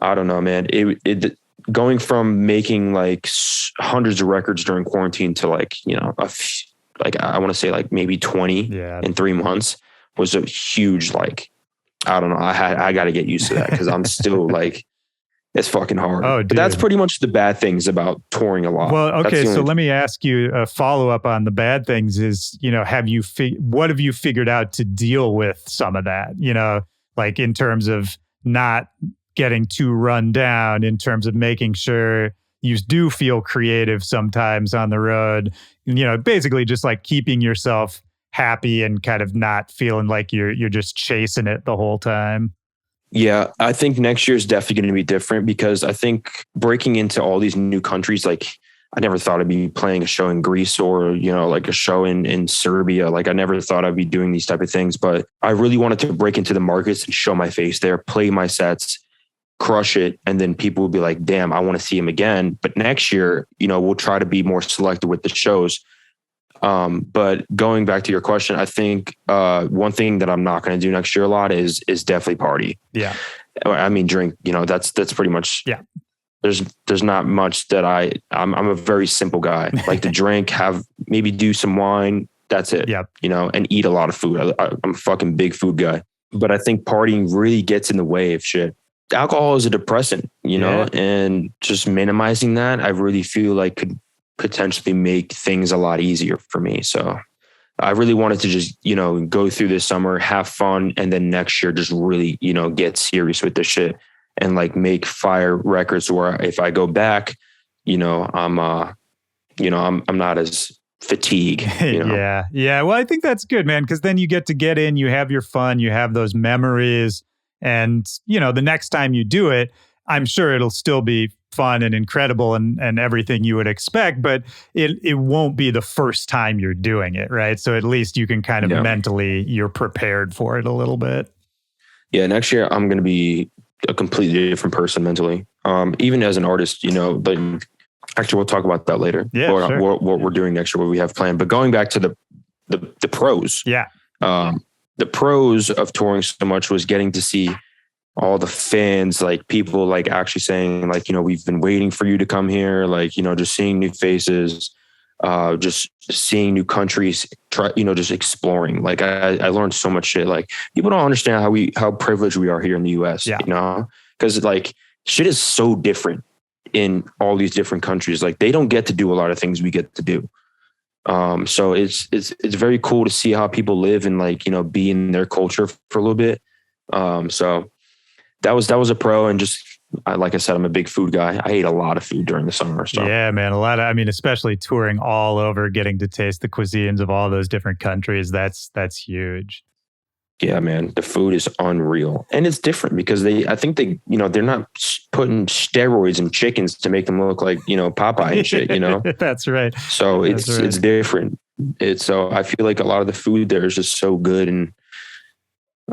I don't know, man, it going from making like hundreds of records during quarantine to like, I want to say like maybe 20 in 3 months was a huge, like, I don't know. I got to get used to that because I'm still like, it's fucking hard. Oh, dude. But that's pretty much the bad things about touring a lot. Well, okay. So let me ask you a follow up on the bad things is, what have you figured out to deal with some of that, like in terms of not getting too run down, in terms of making sure you do feel creative sometimes on the road, basically just like keeping yourself happy and kind of not feeling like you're just chasing it the whole time. Yeah, I think next year is definitely going to be different because I think breaking into all these new countries, like I never thought I'd be playing a show in Greece or, like a show in Serbia. Like I never thought I'd be doing these type of things, but I really wanted to break into the markets and show my face there, play my sets, crush it. And then people will be like, damn, I want to see him again. But next year, we'll try to be more selective with the shows. But going back to your question, I think one thing that I'm not going to do next year a lot is definitely party. Yeah. I mean, drink, that's pretty much, there's not much that I'm a very simple guy. Like to drink, maybe do some wine. That's it. Yep. And eat a lot of food. I'm a fucking big food guy, but I think partying really gets in the way of shit. Alcohol is a depressant, and just minimizing that, I really feel like could potentially make things a lot easier for me. So I really wanted to just, go through this summer, have fun. And then next year, just really, get serious with this shit and like make fire records where if I go back, I'm not as fatigued. Yeah. Well, I think that's good, man. Cause then you get in, you have your fun, you have those memories. And, the next time you do it, I'm sure it'll still be fun and incredible and everything you would expect, but it won't be the first time you're doing it, right? So at least you can kind of mentally, you're prepared for it a little bit. Yeah, next year I'm going to be a completely different person mentally. Even as an artist, like actually we'll talk about that later. Yeah, sure. What we're doing next year, what we have planned. But going back to the pros. Yeah. The pros of touring so much was getting to see all the fans, like people like actually saying like, we've been waiting for you to come here. Like, just seeing new faces, just seeing new countries, just exploring. Like I learned so much shit. Like people don't understand how privileged we are here in the US, because like shit is so different in all these different countries. Like they don't get to do a lot of things we get to do. So it's very cool to see how people live and like, be in their culture for a little bit. So that was a pro. And just, like I said, I'm a big food guy. I ate a lot of food during the summer. So. Yeah, man. Especially touring all over, getting to taste the cuisines of all those different countries. That's huge. Yeah, man. The food is unreal. And it's different because I think they're not putting steroids in chickens to make them look like, Popeye and shit, That's right. So it's different. So I feel like a lot of the food there is just so good. And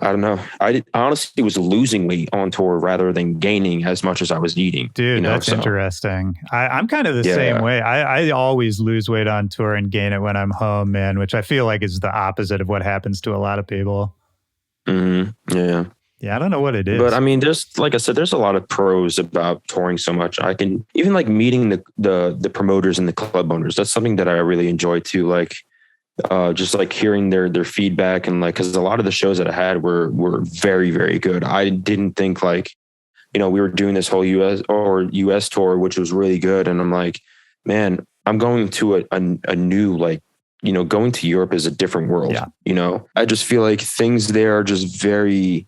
I don't know. I honestly was losing weight on tour rather than gaining as much as I was eating. Dude, that's interesting. I'm kind of the same way. I always lose weight on tour and gain it when I'm home, man, which I feel like is the opposite of what happens to a lot of people. Mm-hmm. Yeah. Yeah, I don't know what it is. But I mean, like I said, there's a lot of pros about touring so much. I can even like meeting the promoters and the club owners. That's something that I really enjoy too. Like, just like hearing their feedback and like, cause a lot of the shows that I had were very, very good. I didn't think like, we were doing this whole US tour, which was really good. And I'm like, man, I'm going to a new, like, going to Europe is a different world. Yeah. I just feel like things there are just very,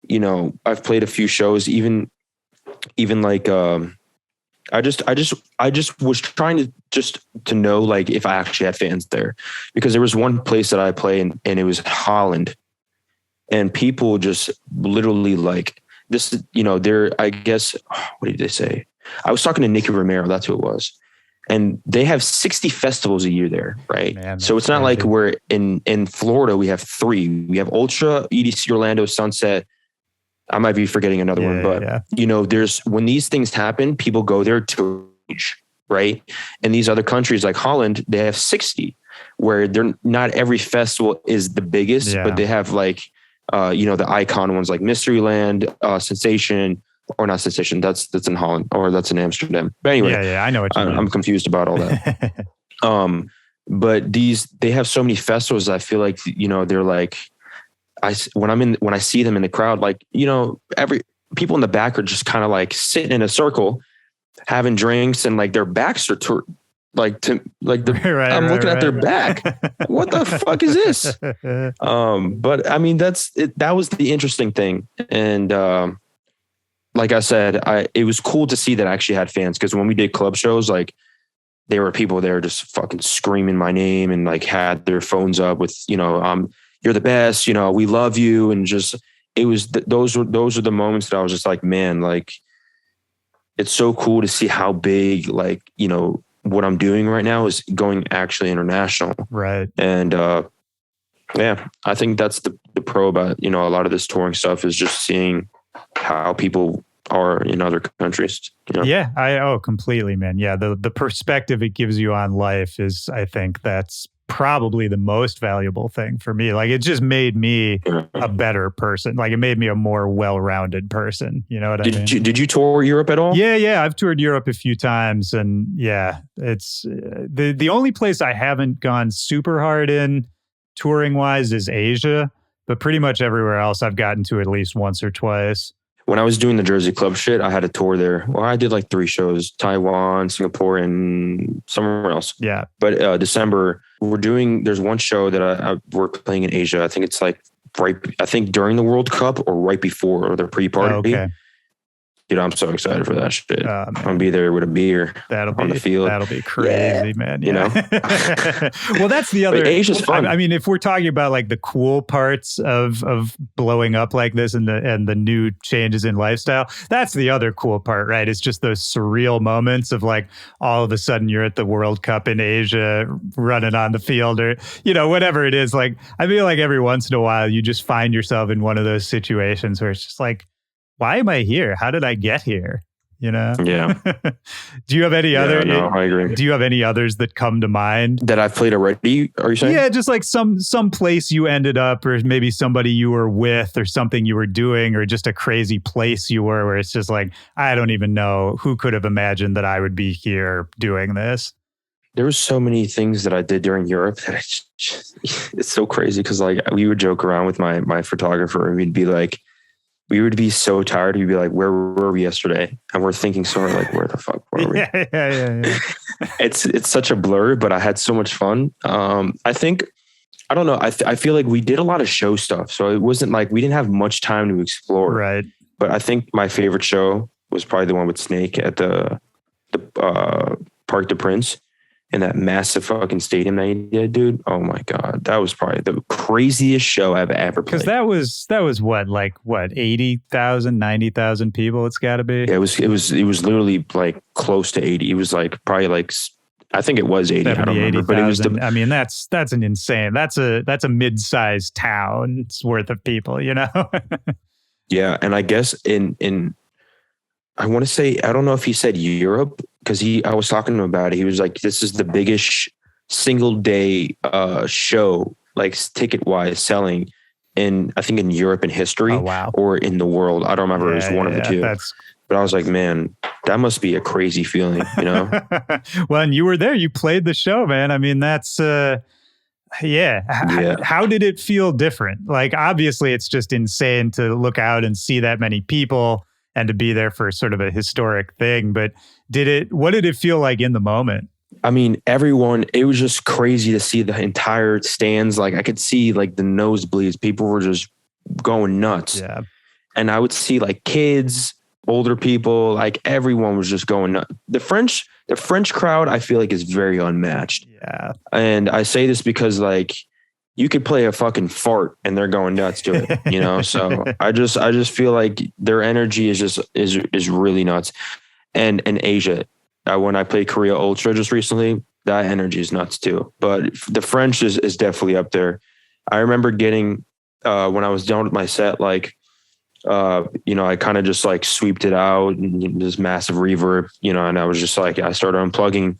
I've played a few shows, even like, I just was trying to know like if I actually had fans there, because there was one place that I play in and it was Holland, and people just literally like this, I guess, what did they say? I was talking to Nicky Romero. That's who it was. and they have 60 festivals a year there, right? Man, so it's not crazy. like we're in Florida, we have 3. We have Ultra, EDC Orlando, Sunset. I might be forgetting another one, but you know, when these things happen, people go there to, right? And these other countries like Holland, they have 60, where they're not every festival is the biggest, but they have like, you know, the icon ones like Mysteryland, Sensation, or not Sensation. That's in Holland, or that's in Amsterdam. But anyway, I know what you mean. I'm confused about all that. But they have so many festivals. I feel like, you know, they're like, when I see them in the crowd, like, you know, people in the back are just kind of like sitting in a circle, having drinks, and like their backs are I'm looking at their back. What the fuck is this? But I mean, that was the interesting thing. And, like I said, it was cool to see that I actually had fans. Cause when we did club shows, like there were people there just fucking screaming my name and like had their phones up with, you know, you're the best, you know, we love you. And just, it was, those are the moments that I was just like, man, like, it's so cool to see how big, like, you know, what I'm doing right now is going actually international. Right. And, yeah, I think that's the pro about, you know, a lot of this touring stuff is just seeing how people are in other countries. You know? Yeah. Completely, man. Yeah. The perspective it gives you on life is, I think that's probably the most valuable thing for me. Like, it just made me a better person. Like, it made me a more well-rounded person. You know what I mean? Did you tour Europe at all? Yeah. I've toured Europe a few times, and yeah, it's the only place I haven't gone super hard in touring wise is Asia, but pretty much everywhere else I've gotten to at least once or twice. When I was doing the Jersey club shit, I had a tour there. Well, I did like 3 shows: Taiwan, Singapore, and somewhere else. Yeah. But December, there's one show that we're playing in Asia. I think it's like during the World Cup or right before, or the pre-party. Oh, okay. Dude, I'm so excited for that shit. I'm gonna be there with a beer on the field. That'll be crazy, man. Yeah. You know? Well, that's the other. Asia's fun. I mean, if we're talking about like the cool parts of blowing up like this and the new changes in lifestyle, that's the other cool part, right? It's just those surreal moments of like all of a sudden you're at the World Cup in Asia, running on the field, or, you know, whatever it is. Like, I feel like every once in a while you just find yourself in one of those situations where it's just like, why am I here? How did I get here? You know? Yeah. Do you have any other? No, I agree. Do you have any others that come to mind that I've played already? Are you saying? Yeah, just like some place you ended up, or maybe somebody you were with, or something you were doing, or just a crazy place you were, where it's just like, I don't even know who could have imagined that I would be here doing this. There was so many things that I did during Europe that it's so crazy, because like we would joke around with my photographer, and we'd be like, we would be so tired. We'd be like, where were we yesterday? And we're thinking sort of like, where the fuck were we? Yeah. It's such a blur, but I had so much fun. I think, I don't know. I feel like we did a lot of show stuff. So it wasn't like we didn't have much time to explore. Right. But I think my favorite show was probably the one with Snake at the Parc des Princes. In that massive fucking stadium that he did, dude. Oh my God. That was probably the craziest show I've ever played. Because that was what, 80,000, 90,000 people it's gotta be? Yeah, it was literally like close to 80. It was like probably like, I think it was 80. 70, I don't remember. 80, but it was I mean, that's an insane, that's a mid-sized town's worth of people, you know? Yeah. And I guess I want to say, I don't know if he said Europe, because I was talking to him about it. He was like, this is the biggest single day show, like ticket wise, selling I think in Europe in history. Oh, wow. Or in the world. I don't remember. It was one of the two. But I was like, man, that must be a crazy feeling, you know? Well, and you were there. You played the show, man. I mean, that's... Yeah. How did it feel different? Like, obviously, it's just insane to look out and see that many people and to be there for sort of a historic thing. But what did it feel like in the moment? I mean, it was just crazy to see the entire stands. Like, I could see like the nosebleeds. People were just going nuts. Yeah. And I would see like kids, older people, like everyone was just going nuts. The French crowd, I feel like, is very unmatched. Yeah. And I say this because like you could play a fucking fart and they're going nuts to it, you know? So I just feel like their energy is really nuts. And Asia, when I played Korea Ultra just recently, that energy is nuts too. But the French is definitely up there. I remember getting, when I was done with my set, like, I kind of just like sweeped it out and this massive reverb, and I was just like, I started unplugging,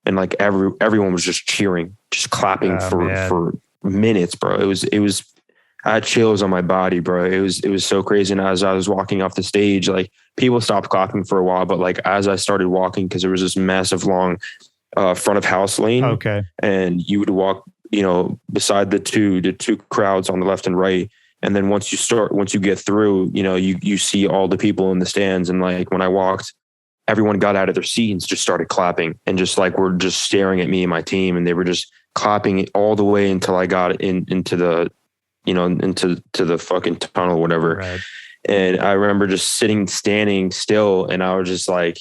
and like everyone was just cheering, just clapping for minutes, bro. It was, I had chills on my body, bro. It was so crazy. And as I was walking off the stage, like people stopped clapping for a while, but like as I started walking, because there was this massive long front of house lane, okay, and you would walk, beside the two crowds on the left and right. And then once you get through, you see all the people in the stands. And like when I walked, everyone got out of their seats, just started clapping, and just like were just staring at me and my team, and they were just clapping all the way until I got into the fucking tunnel, whatever. Right. And I remember just standing still, and I was just like,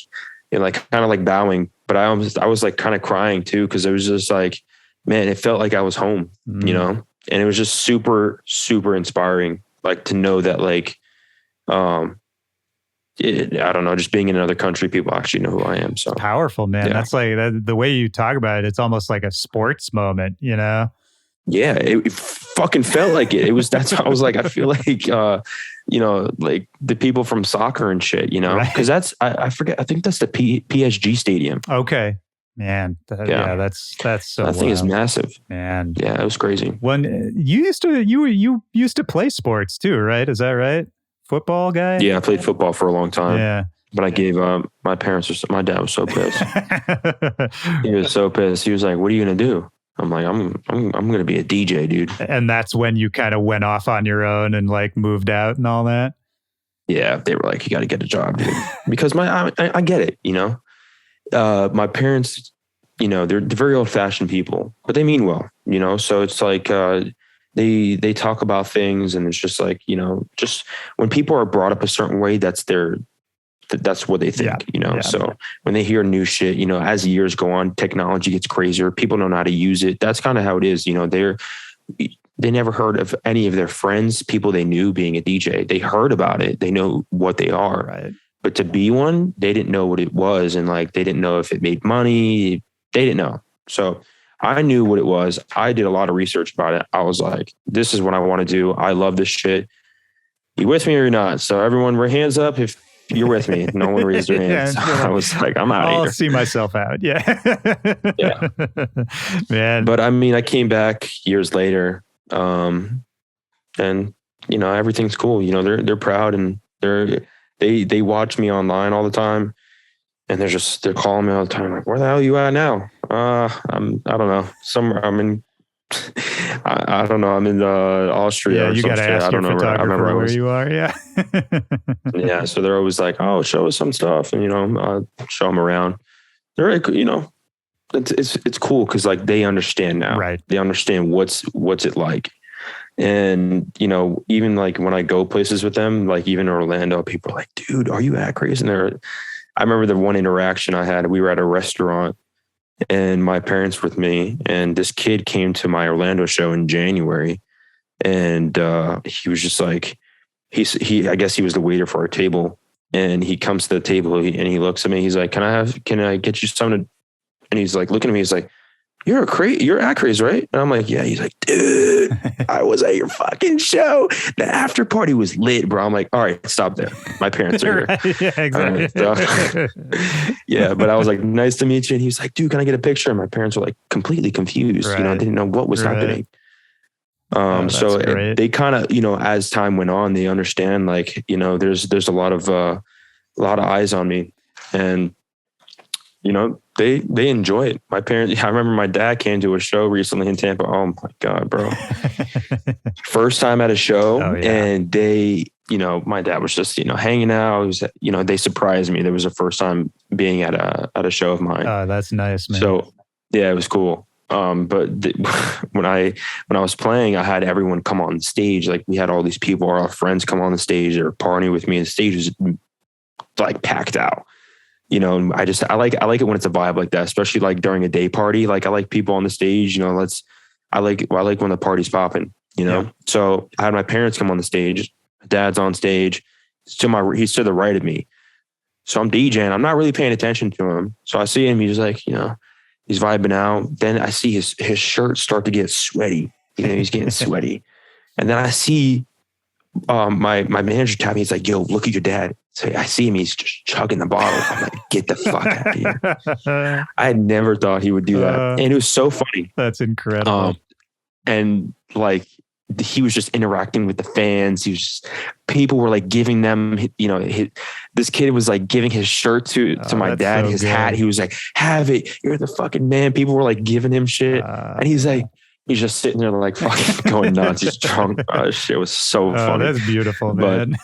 like kind of like bowing, but I was like kind of crying too, because it was just like, man, it felt like I was home, and it was just super, super inspiring, like to know that like, I don't know, just being in another country, people actually know who I am. So powerful, man. Yeah. That's like the way you talk about it. It's almost like a sports moment, Yeah, it fucking felt like it. That's how I was like, I feel like, like the people from soccer and shit, because that's, I forget, I think that's the PSG stadium. Okay. Man, that's so. That thing is massive, man. Yeah, it was crazy. When you used to play sports too, right? Is that right? Football guy? Yeah, I played football for a long time. Yeah, but I gave my dad was so pissed. He was so pissed. He was like, "What are you gonna do?" I'm like, "I'm gonna be a DJ, dude." And that's when you kind of went off on your own and like moved out and all that. Yeah, they were like, "You got to get a job, dude," because I get it, my parents, they're very old fashioned people, but they mean well, so it's like, they talk about things, and it's just like, just when people are brought up a certain way, that's what they think, so when they hear new shit, as years go on, technology gets crazier. People don't know how to use it. That's kind of how it is. They never heard of any of their friends, people they knew being a DJ. They heard about it. They know what they are. Right. But to be one, they didn't know what it was. And like, they didn't know if it made money. They didn't know. So I knew what it was. I did a lot of research about it. I was like, this is what I want to do. I love this shit. You with me or not? So everyone, hands up if you're with me. No one raised their hands. So I was like, I'm out of here. I'll see myself out. Yeah. Yeah. Man. But I mean, I came back years later. And everything's cool. They're proud, and they watch me online all the time, and they're calling me all the time. Like, where the hell are you at now? I don't know. Somewhere I'm in, I don't know. I'm in Austria. Yeah, you got to ask your photographer where you are. Yeah. Yeah. So they're always like, oh, show us some stuff. And, show them around. They're like, it's cool. Cause like they understand now, right? They understand what's it like. And, even like when I go places with them, like even in Orlando, people are like, dude, are you ACRAZE? And I remember the one interaction I had, we were at a restaurant and my parents were with me, and this kid came to my Orlando show in January, and he was just like, I guess he was the waiter for our table, and he comes to the table and he looks at me. He's like, can I get you something? And he's like, looking at me, he's like, you're ACRAZE, right? And I'm like, yeah. He's like, dude, I was at your fucking show. The after party was lit, bro. I'm like, all right, stop there. My parents are here. Right. Yeah, exactly. Yeah, but I was like, nice to meet you. And he was like, dude, can I get a picture? And my parents were like completely confused. Right. Didn't know what was happening. So they kind of, as time went on, they understand like, there's a lot of eyes on me, and they enjoy it. My parents, I remember my dad came to a show recently in Tampa. Oh my God, bro. First time at a show. Oh, yeah. And they, my dad was just, hanging out. It was, they surprised me. There was the first time being at a show of mine. Oh, that's nice, man. So yeah, it was cool. But when I was playing, I had everyone come on stage. Like we had all these people, our friends come on the stage or partying with me, and the stage was like packed out. I like it when it's a vibe like that, especially like during a day party. Like I like people on the stage, I like when the party's popping, Yeah. So I had my parents come on the stage. My dad's on stage. He's to the right of me. So I'm DJing. I'm not really paying attention to him. So I see him. He's like, you know, he's vibing out. Then I see his shirt start to get sweaty. You know, he's getting sweaty. And then I see my manager tap me. He's like, yo, look at your dad. So I see him. He's just chugging the bottle. I'm like, get the fuck out of here. I had never thought he would do that. And it was so funny. That's incredible. And like, he was just interacting with the fans. People were like giving them, you know, this kid was like giving his shirt to my dad, his hat. He was like, have it. You're the fucking man. People were like giving him shit. And he's just sitting there like fucking going nuts. He's drunk. Shit was so funny. That's beautiful, man.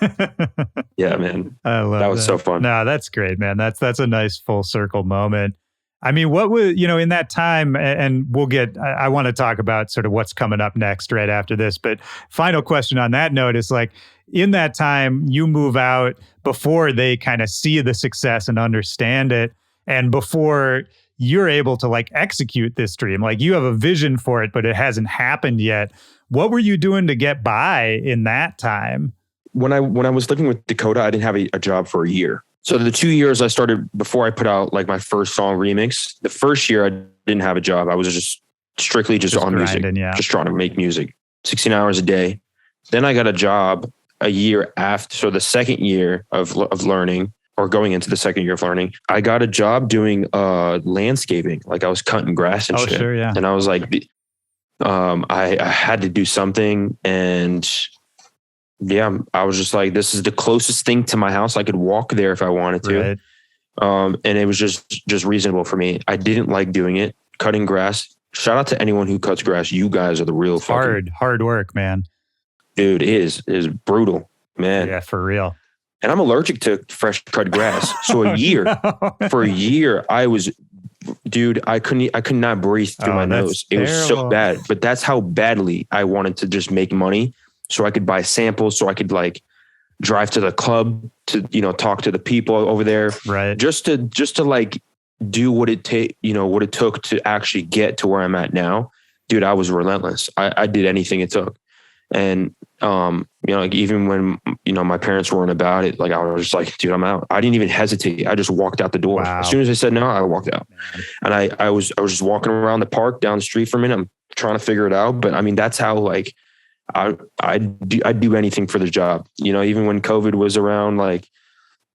Yeah, man. I love that. Was so fun. No, that's great, man. That's a nice full circle moment. I mean, what was, you know, in that time, and we'll get, I want to talk about sort of what's coming up next right after this, but final question on that note is like, in that time, you move out before they kind of see the success and understand it, and before you're able to like execute this dream. Like you have a vision for it, but it hasn't happened yet. What were you doing to get by in that time? When I was living with Dakota, I didn't have a job for a year. So the 2 years I started before I put out like my first song Remix, the first year I didn't have a job. I was just strictly on grinding, music, just trying to make music, 16 hours a day. Then I got a job a year after. So the second year of learning, or going into the second year of learning, I got a job doing landscaping. Like I was cutting grass and shit. Sure, yeah. And I was like, I had to do something. And yeah, I was just like, this is the closest thing to my house. I could walk there if I wanted to. Right. And it was just reasonable for me. I didn't like doing it. Cutting grass. Shout out to anyone who cuts grass. You guys are the real hard work, man. Dude, it is brutal, man. Yeah, for real. And I'm allergic to fresh cut grass. So for a year, I could not breathe through my nose. It was so bad, but that's how badly I wanted to just make money so I could buy samples, so I could like drive to the club to, you know, talk to the people over there. Right. Just to like do what it took to actually get to where I'm at now. Dude, I was relentless. I did anything it took. And, you know, like even when, you know, my parents weren't about it, like I was just like, dude, I'm out. I didn't even hesitate. I just walked out the door. Wow. As soon as I said no, I walked out. And I was just walking around the park down the street for a minute. I'm trying to figure it out. But I mean, that's how like I'd do anything for the job, you know, even when COVID was around, like,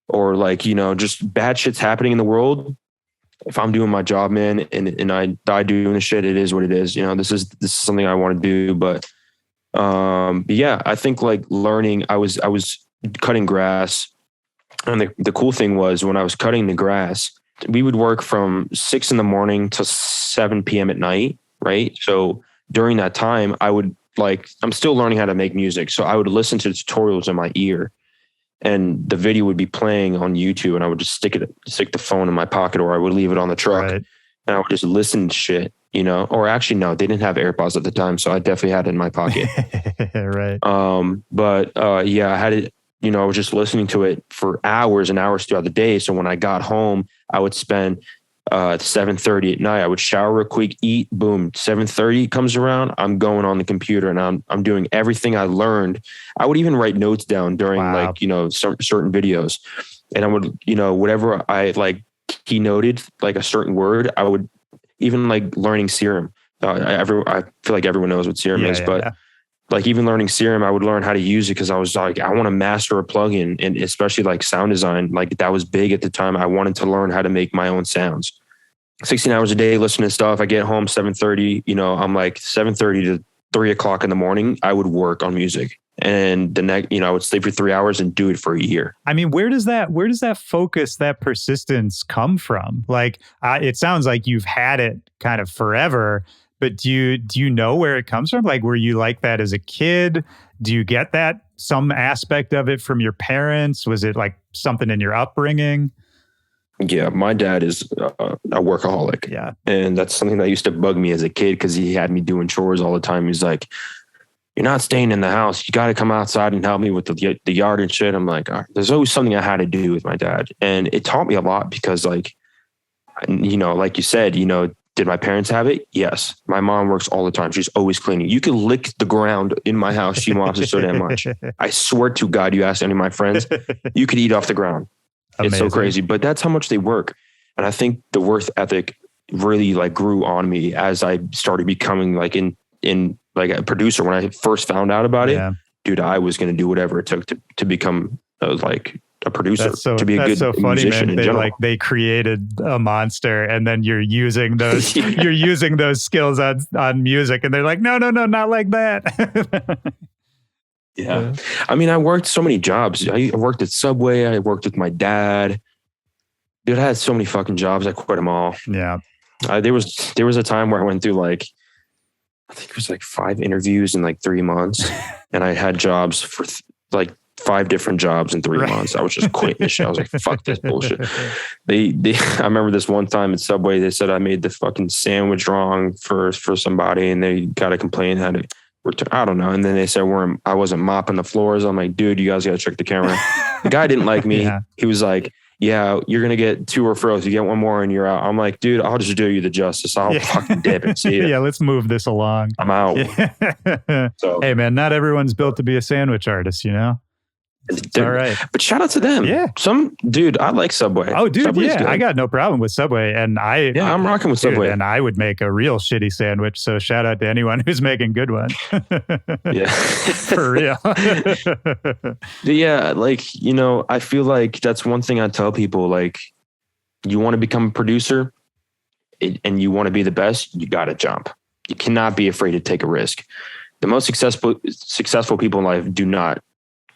or like, you know, just bad shit's happening in the world. If I'm doing my job, man, and I die doing the shit, it is what it is. You know, this is something I want to do, but yeah, I think like learning, I was cutting grass, and the cool thing was when I was cutting the grass, we would work from 6 a.m. to 7 p.m. at night. Right. So during that time I'm still learning how to make music. So I would listen to tutorials in my ear, and the video would be playing on YouTube, and I would just stick the phone in my pocket, or I would leave it on the truck. Right. And I would just listen to shit, you know, or actually, no, they didn't have AirPods at the time. So I definitely had it in my pocket. Right. Yeah, I had it, you know, I was just listening to it for hours and hours throughout the day. So when I got home, I would spend 7:30 at night. I would shower real quick, eat, boom, 7:30 comes around. I'm going on the computer and I'm doing everything I learned. I would even write notes down during like, you know, certain videos, and I would, you know, whatever I like keynoted, like a certain word, I would even like learning Serum. I feel like everyone knows what Serum is, but like even learning Serum, I would learn how to use it because I was like, I want to master a plugin, and especially like sound design. Like that was big at the time. I wanted to learn how to make my own sounds. 16 hours a day, listening to stuff. I get home 7:30, you know, I'm like 7:30 to 3 o'clock in the morning, I would work on music. And the next, you know, I would sleep for 3 hours and do it for a year. I mean, where does that focus, that persistence come from? Like, it sounds like you've had it kind of forever, but do you know where it comes from? Like, were you like that as a kid? Do you get that, some aspect of it from your parents? Was it like something in your upbringing? Yeah, my dad is a workaholic. Yeah. And that's something that used to bug me as a kid because he had me doing chores all the time. He's like, you're not staying in the house. You got to come outside and help me with the yard and shit. I'm like, there's always something I had to do with my dad. And it taught me a lot because, like, you know, like you said, you know, did my parents have it? Yes. My mom works all the time. She's always cleaning. You can lick the ground in my house. She mops it so damn much. I swear to God, you ask any of my friends, you could eat off the ground. It's so crazy, but that's how much they work. And I think the work ethic really like grew on me as I started becoming like in like a producer. When I first found out about it, dude, I was going to do whatever it took to become like a producer, to be a good musician in general. Like they created a monster, and then you're using those you're using those skills on music, and they're like, no, not like that. Yeah. I mean, I worked so many jobs. I worked at Subway. I worked with my dad. Dude, I had so many fucking jobs. I quit them all. Yeah. There was a time where I went through like, I think it was like 5 interviews in like 3 months. And I had jobs for like 5 different jobs in 3 months. I was just quitting this shit. I was like, fuck this bullshit. I remember this one time at Subway, they said I made the fucking sandwich wrong for somebody, and they got a complaint, had to return. I don't know. And then they said I wasn't mopping the floors. I'm like, dude, you guys got to check the camera. The guy didn't like me. Yeah. He was like, yeah, you're going to get 2 referrals. You get 1 more and you're out. I'm like, dude, I'll just do you the justice. I'll fucking dip and see it. Yeah, let's move this along. I'm out. So, hey, man, not everyone's built to be a sandwich artist, you know? It's all right. But shout out to them. Yeah. Dude, I like Subway. Oh, dude, Subway's good. I got no problem with Subway. And I'm rocking with Subway. And I would make a real shitty sandwich. So shout out to anyone who's making good ones. Yeah. For real. Yeah. Like, you know, I feel like that's one thing I tell people, like, you want to become a producer and you want to be the best, you got to jump. You cannot be afraid to take a risk. The most successful people in life do not,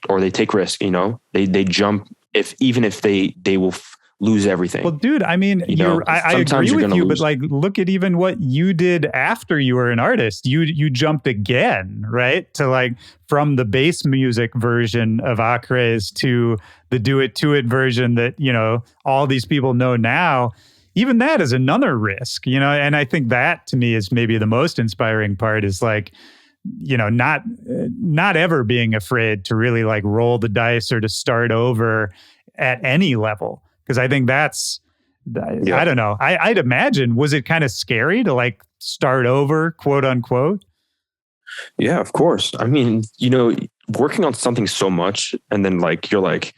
or they take risk, you know, they jump even if they will lose everything. Well, dude, I mean, I agree with you, but like, look at even what you did after you were an artist. You jumped again, right? To like from the bass music version of ACRAZE to the Do It To It version that, you know, all these people know now. Even that is another risk, you know, and I think that to me is maybe the most inspiring part is like, you know, not ever being afraid to really like roll the dice or to start over at any level. Because I think that's, I don't know. I'd imagine, was it kind of scary to like start over, quote unquote? Yeah, of course. I mean, you know, working on something so much and then like, you're like,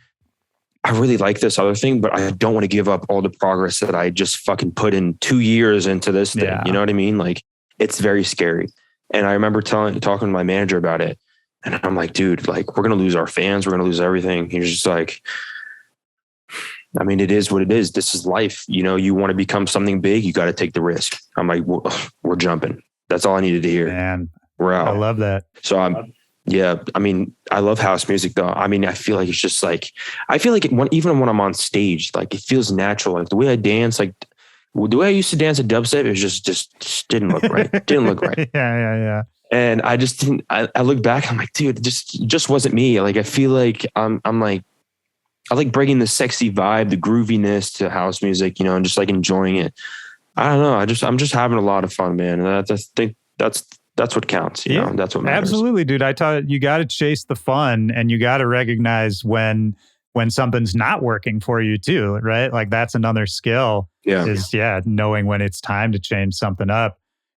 I really like this other thing, but I don't want to give up all the progress that I just fucking put in 2 years into this thing. You know what I mean? Like, it's very scary. And I remember talking to my manager about it. And I'm like, dude, like, we're going to lose our fans. We're going to lose everything. He's just like, I mean, it is what it is. This is life. You know, you want to become something big, you got to take the risk. I'm like, we're jumping. That's all I needed to hear. Man, we're out. I love that. So I mean, I love house music though. I mean, I feel like it's just like, even when I'm on stage, like it feels natural. Like the way I dance, like, the way I used to dance at dubstep, it just didn't look right. Didn't look right. Yeah. And I just didn't, I look back, I'm like, dude, it just wasn't me. Like, I feel like I'm like, I like bringing the sexy vibe, the grooviness to house music, you know, and just like enjoying it. I don't know. I'm just having a lot of fun, man. And I think that's what counts. You know, that's what matters. Absolutely, dude. I taught you got to chase the fun and you got to recognize when something's not working for you too, right? Like that's another skill is knowing when it's time to change something up,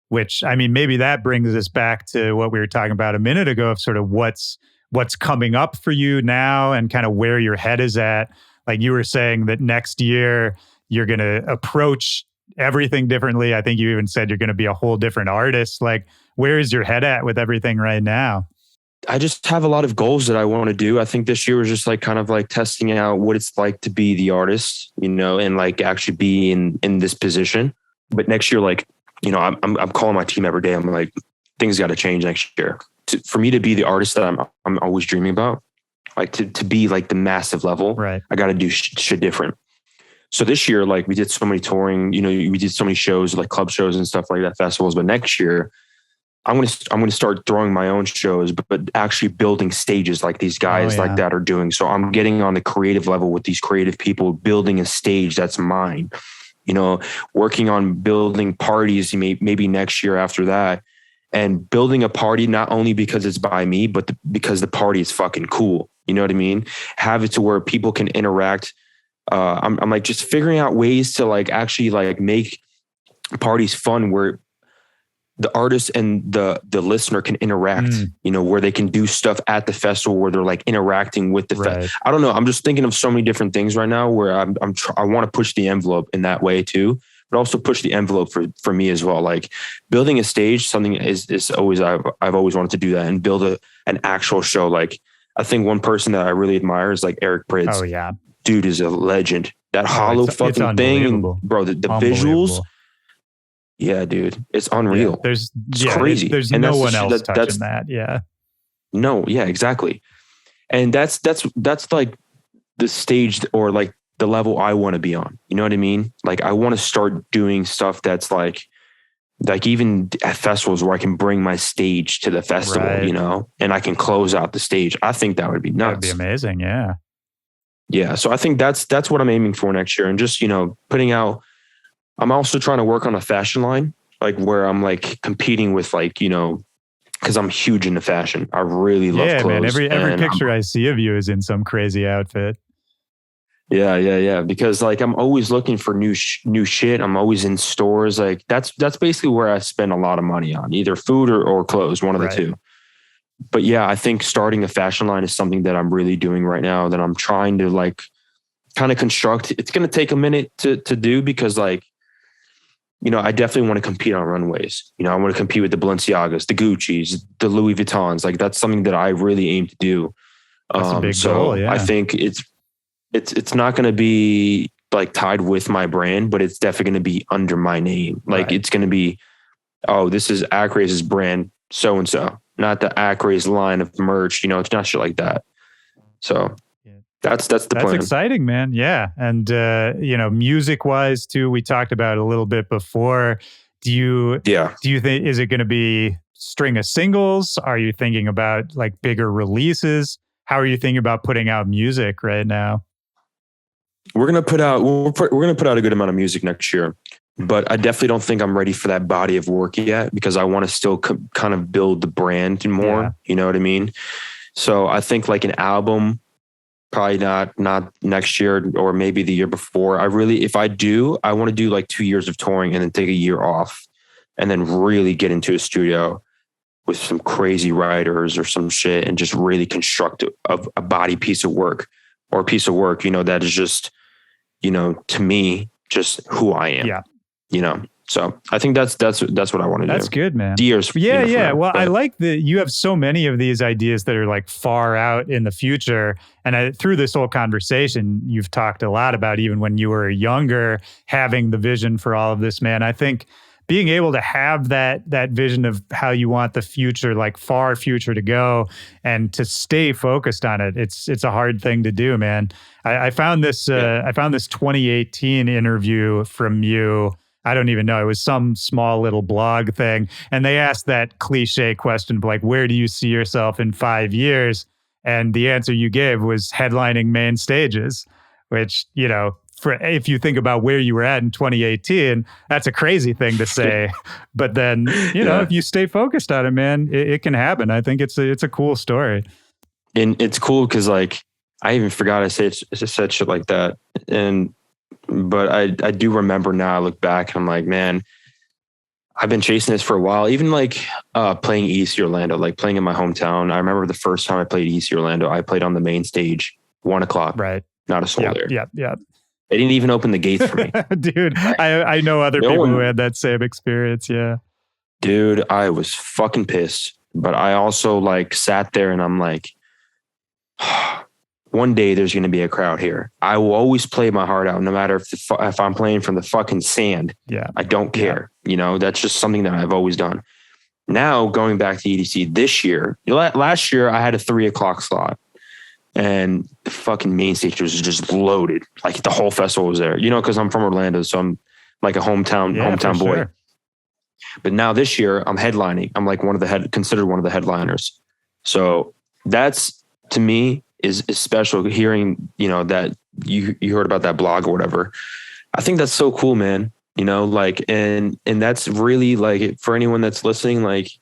which, I mean, maybe that brings us back to what we were talking about a minute ago of sort of what's coming up for you now and kind of where your head is at. Like you were saying that next year you're going to approach everything differently. I think you even said you're going to be a whole different artist. Like, where is your head at with everything right now? I just have a lot of goals that I want to do. I think this year was just like kind of like testing out what it's like to be the artist, you know, and like actually be in this position. But next year, like, you know, I'm calling my team every day. I'm like, things got to change next year. For me to be the artist that I'm always dreaming about, like to be like the massive level, right? I got to do shit different. So this year, like we did so many touring, you know, we did so many shows, like club shows and stuff like that, festivals. But next year, I'm going to start throwing my own shows, but actually building stages like these guys like that are doing. So I'm getting on the creative level with these creative people, building a stage that's mine, you know, working on building parties, maybe next year after that, and building a party, not only because it's by me, but because the party is fucking cool. You know what I mean? Have it to where people can interact. I'm like just figuring out ways to like actually like make parties fun where the artist and the listener can interact, you know, where they can do stuff at the festival where they're like interacting with the I don't know. I'm just thinking of so many different things right now where I want to push the envelope in that way too, but also push the envelope for me as well. Like building a stage, something is always, I've always wanted to do that and build an actual show. Like I think one person that I really admire is like Eric Prydz. Oh yeah. Dude is a legend. That hollow fucking thing, bro, the visuals. Yeah, dude, it's unreal. Yeah, it's crazy. There's no one else touching that. Yeah. No. Yeah, exactly. And that's like the stage or like the level I want to be on. You know what I mean? Like I want to start doing stuff that's like even at festivals where I can bring my stage to the festival, you know, and I can close out the stage. I think that would be nuts. That'd be amazing. Yeah. Yeah. So I think that's what I'm aiming for next year. And just, you know, putting out, I'm also trying to work on a fashion line, like where I'm like competing with like, you know, cause I'm huge into fashion. I really love clothes. Man, every picture I see of you is in some crazy outfit. Yeah. Because like, I'm always looking for new shit. I'm always in stores. Like that's basically where I spend a lot of money on either food or clothes, one of the two. But yeah, I think starting a fashion line is something that I'm really doing right now that I'm trying to like kind of construct. It's going to take a minute to do because like, you know, I definitely want to compete on runways. You know, I want to compete with the Balenciagas, the Gucci's, the Louis Vuittons. Like that's something that I really aim to do. That's a big goal, yeah. I think it's not going to be like tied with my brand, but it's definitely going to be under my name. Like it's going to be, oh, this is ACRAZE's brand, so-and-so, not the ACRAZE line of merch. You know, it's not shit like that. So that's the plan. That's exciting, man. Yeah. And, you know, music wise too, we talked about it a little bit before. Do you think, is it going to be string of singles? Are you thinking about like bigger releases? How are you thinking about putting out music right now? We're going to put out a good amount of music next year, but I definitely don't think I'm ready for that body of work yet because I want to still kind of build the brand more. Yeah. You know what I mean? So I think like an album, probably not next year or maybe the year before. If I do, I want to do like 2 years of touring and then take a year off and then really get into a studio with some crazy writers or some shit and just really construct a body piece of work or a piece of work, you know, that is just, you know, to me, just who I am. Yeah. You know, so I think that's what I want to do. That's good, man. Years. Yeah. You know, yeah. Well, I like that you have so many of these ideas that are like far out in the future. And through this whole conversation, you've talked a lot about even when you were younger, having the vision for all of this, man. I think being able to have that vision of how you want the future, like far future to go and to stay focused on it. It's a hard thing to do, man. I found this 2018 interview from you. I don't even know. It was some small little blog thing. And they asked that cliche question, like, where do you see yourself in 5 years? And the answer you gave was headlining main stages, which, you know, if you think about where you were at in 2018, that's a crazy thing to say. But then, you know, if you stay focused on it, man, it can happen. I think it's a cool story. And it's cool because like, I even forgot I said shit like that. But I do remember now. I look back and I'm like, man, I've been chasing this for a while. Even like playing EC Orlando, like playing in my hometown. I remember the first time I played EC Orlando, I played on the main stage, 1 o'clock. Right. Not a soul there. Yeah. They didn't even open the gates for me. Dude, I know other people who had that same experience. Yeah. Dude, I was fucking pissed. But I also like sat there and I'm like, one day there's going to be a crowd here. I will always play my heart out, no matter if I'm playing from the fucking sand. Yeah. I don't care. Yeah. You know, that's just something that I've always done. Now going back to EDC this year, last year I had a 3 o'clock slot and the fucking main stage was just loaded. Like the whole festival was there, you know, cause I'm from Orlando. So I'm like a hometown boy. Sure. But now this year I'm headlining. I'm like considered one of the headliners. So that's, to me, is special hearing, you know, that you heard about that blog or whatever. I think that's so cool, man. You know, like, and that's really like for anyone that's listening, like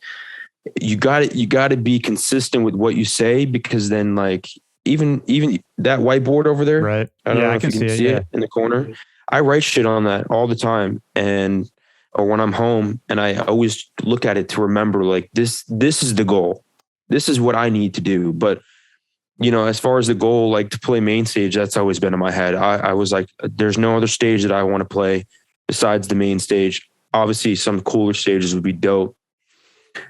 you got to be consistent with what you say, because then like, even that whiteboard over there, right? I don't know if you can see it in the corner. I write shit on that all the time. And or when I'm home, and I always look at it to remember like this is the goal. This is what I need to do. But as far as the goal, like to play main stage, that's always been in my head. I was like, there's no other stage that I want to play besides the main stage. Obviously, some cooler stages would be dope.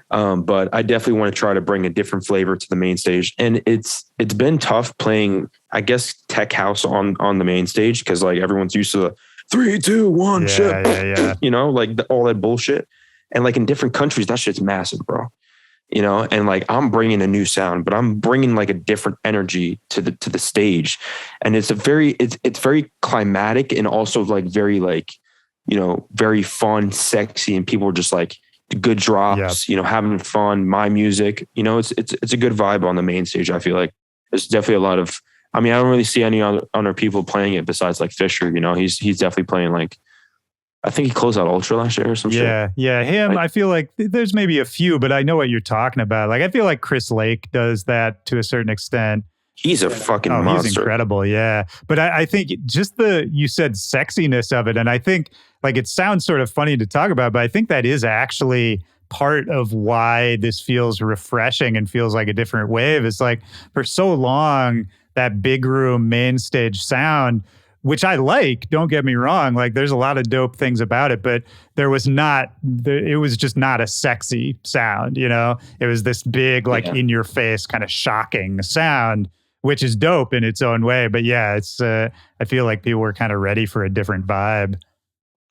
But I definitely want to try to bring a different flavor to the main stage. And it's been tough playing, I guess, tech house on the main stage, because like everyone's used to the 3, 2, 1 shit, like all that bullshit. And like in different countries, that shit's massive, bro. And like I'm bringing a new sound, but I'm bringing like a different energy to the stage, and it's very climatic and also like very like very fun, sexy, and people are just like good drops, having fun. My music, it's a good vibe on the main stage. I feel like there's definitely a lot of. I mean, I don't really see any other people playing it besides like Fisher. He's definitely playing like. I think he closed out Ultra last year or some shit. Yeah, him. Like, I feel like there's maybe a few, but I know what you're talking about. Like, I feel like Chris Lake does that to a certain extent. He's a fucking monster. He's incredible, yeah. But I think just you said sexiness of it, and I think like it sounds sort of funny to talk about, but I think that is actually part of why this feels refreshing and feels like a different wave. It's like for so long, that big room main stage sound, which I like, don't get me wrong. Like there's a lot of dope things about it, but it was just not a sexy sound, It was this big, like in your face kind of shocking sound, which is dope in its own way. But yeah, it's, I feel like people were kind of ready for a different vibe.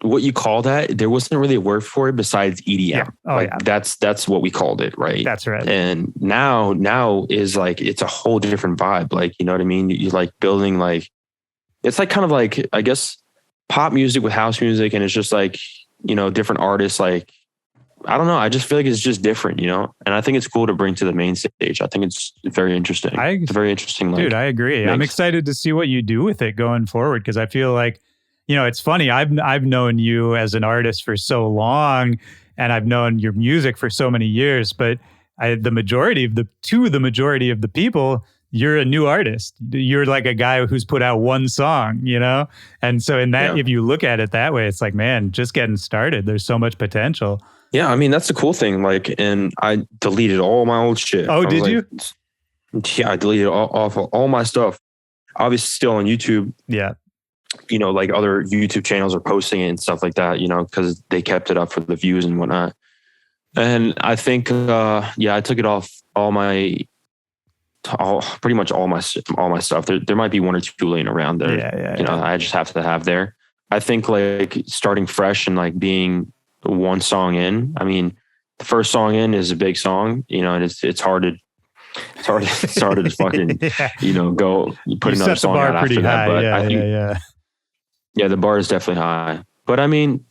What you call that, there wasn't really a word for it besides EDM. Yeah. That's what we called it, right? That's right. And now is like, it's a whole different vibe. Like, you know what I mean? You like building like, it's like kind of like, I guess, pop music with house music. And it's just like, different artists. Like, I don't know. I just feel like it's just different, And I think it's cool to bring to the main stage. I think it's very interesting. It's very interesting. Dude, I agree. Mix. I'm excited to see what you do with it going forward. Cause I feel like, it's funny. I've known you as an artist for so long, and I've known your music for so many years, but the majority of the people, you're a new artist. You're like a guy who's put out one song, And so if you look at it that way, it's like, man, just getting started. There's so much potential. Yeah. I mean, that's the cool thing. Like, and I deleted all my old shit. Oh, did you? Yeah. I deleted all my stuff. Obviously still on YouTube. Yeah. Like other YouTube channels are posting it and stuff like that, because they kept it up for the views and whatnot. And I think, I took it off pretty much all my stuff. There might be one or two laying around there. I just have to have there. I think like starting fresh and like being one song in. I mean, the first song in is a big song, and it's hard to just fucking go put another song out after that. But I think, yeah, the bar is definitely high. But I mean,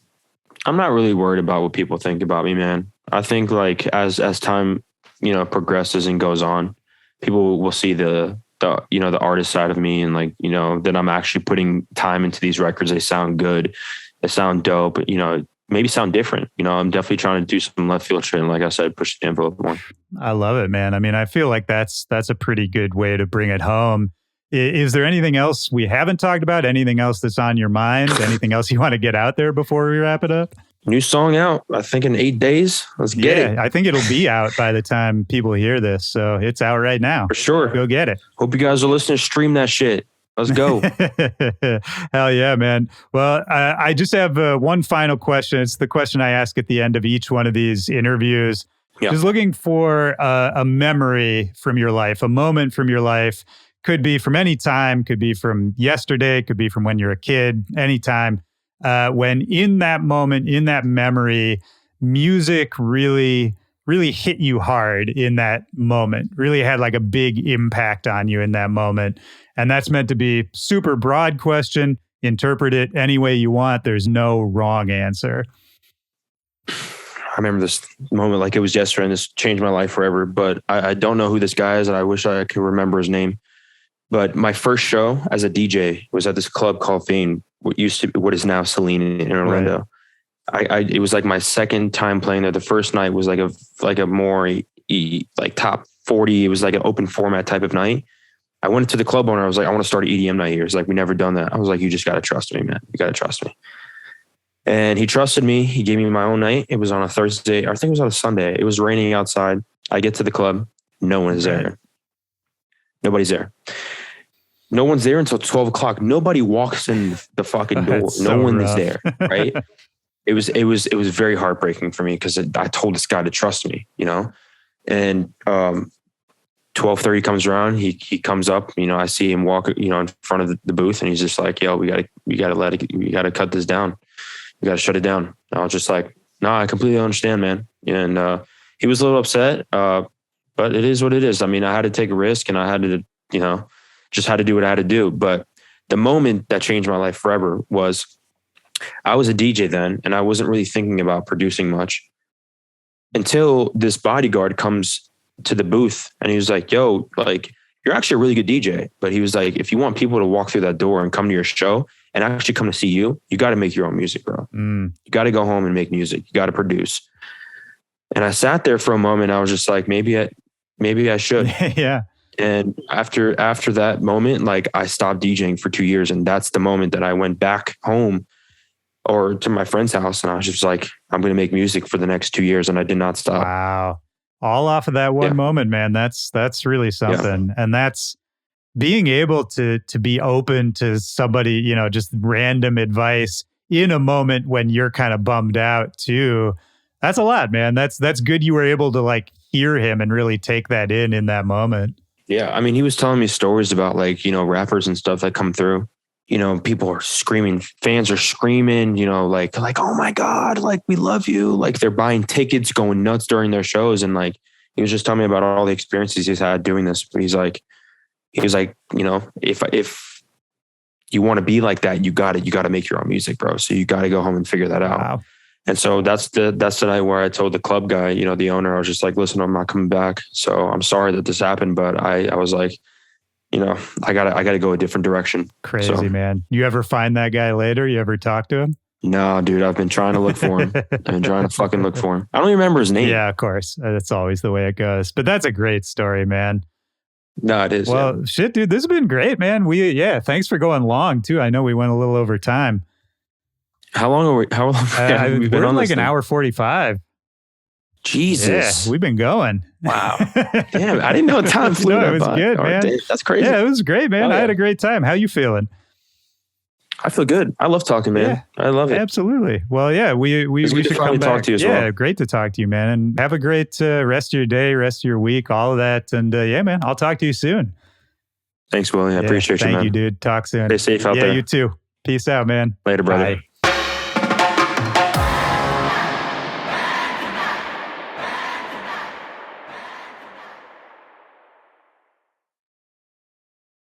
I'm not really worried about what people think about me, man. I think like as time progresses and goes on, people will see the artist side of me, and like, that I'm actually putting time into these records. They sound good. They sound dope, maybe sound different. I'm definitely trying to do some left field shit. And like I said, push the envelope more. I love it, man. I mean, I feel like that's a pretty good way to bring it home. Is there anything else we haven't talked about? Anything else that's on your mind? Anything else you want to get out there before we wrap it up? New song out, I think in 8 days. Let's get it. I think it'll be out by the time people hear this. So it's out right now. For sure. Go get it. Hope you guys are listening. Stream that shit. Let's go. Hell yeah, man. Well, I just have one final question. It's the question I ask at the end of each one of these interviews. Yeah. Just looking for a memory from your life, a moment from your life. Could be from any time, could be from yesterday, could be from when you're a kid, anytime. When in that moment, in that memory, music really hit you hard in that moment, really had like a big impact on you in that moment. And that's meant to be super broad question. Interpret it any way you want. There's no wrong answer. I remember this moment like it was yesterday, and this changed my life forever. But I don't know who this guy is, and I wish I could remember his name. But my first show as a DJ was at this club called Fame, what is now Celine in Orlando. Right. It was like my second time playing there. The first night was like a more like top 40. It was like an open format type of night. I went to the club owner. I was like, I want to start an EDM night here. It's like, we never done that. I was like, you just got to trust me, man. You got to trust me. And he trusted me. He gave me my own night. It was on a Thursday. I think it was on a Sunday. It was raining outside. I get to the club. No one is there. Nobody's there. No one's there until 12 o'clock. Nobody walks in the fucking door. No one is there. Right. It was very heartbreaking for me because I told this guy to trust me, you know, and 12:30 comes around. He comes up, you know, I see him walk, you know, in front of the booth, and he's just like, yo, we gotta cut this down. We gotta shut it down. And I was just like, no, I completely understand, man. And he was a little upset, but it is what it is. I mean, I had to take a risk, and I had to, you know, just had to do what I had to do. But the moment that changed my life forever was I was a DJ then, and I wasn't really thinking about producing much until this bodyguard comes to the booth, and he was like, yo, like, you're actually a really good DJ. But he was like, if you want people to walk through that door and come to your show and actually come to see you, you got to make your own music, bro. You got to go home and make music. You got to produce. And I sat there for a moment. I was just like, maybe I should. Yeah. And after that moment, like, I stopped DJing for 2 years. And that's the moment that I went back home or to my friend's house. And I was just like, I'm going to make music for the next 2 years. And I did not stop. Wow. All off of that one moment, man. That's really something. And that's being able to be open to somebody, you know, just random advice in a moment when you're kind of bummed out too. That's a lot, man. That's good. You were able to like hear him and really take that in that moment. Yeah. I mean, he was telling me stories about, like, you know, rappers and stuff that come through, you know, people are screaming, fans are screaming, you know, like, oh my God, like, we love you. Like, they're buying tickets, going nuts during their shows. And like, he was just telling me about all the experiences he's had doing this. But he was like, you know, if you want to be like that, you got to make your own music, bro. So you got to go home and figure that out. Wow. And so that's the night where I told the club guy, you know, the owner, I was just like, listen, I'm not coming back. So I'm sorry that this happened, but I was like, you know, I gotta go a different direction. Crazy, man. You ever find that guy later? You ever talk to him? No, dude, I've been trying to look for him. I've been trying to fucking look for him. I don't even remember his name. Yeah, of course. That's always the way it goes. But that's a great story, man. No, it is. Well, shit, dude, this has been great, man. Thanks for going long too. I know we went a little over time. How long have we been on like this an thing? hour 45. Jesus. Yeah, we've been going. Wow. Damn, I didn't know time flew. No, it was good, man. Damn, that's crazy. Yeah, it was great, man. I had a great time. How you feeling? I feel good. I love talking, man. Yeah, I love it. Absolutely. Well, yeah, we should come back. Talk to you as well. Yeah, great to talk to you, man. And have a great rest of your day, rest of your week, all of that. And yeah, man, I'll talk to you soon. Thanks, Willie. I appreciate you, man. Thank you, dude. Talk soon. Stay safe out there. Yeah, you too. Peace out, man. Later, brother. Bye.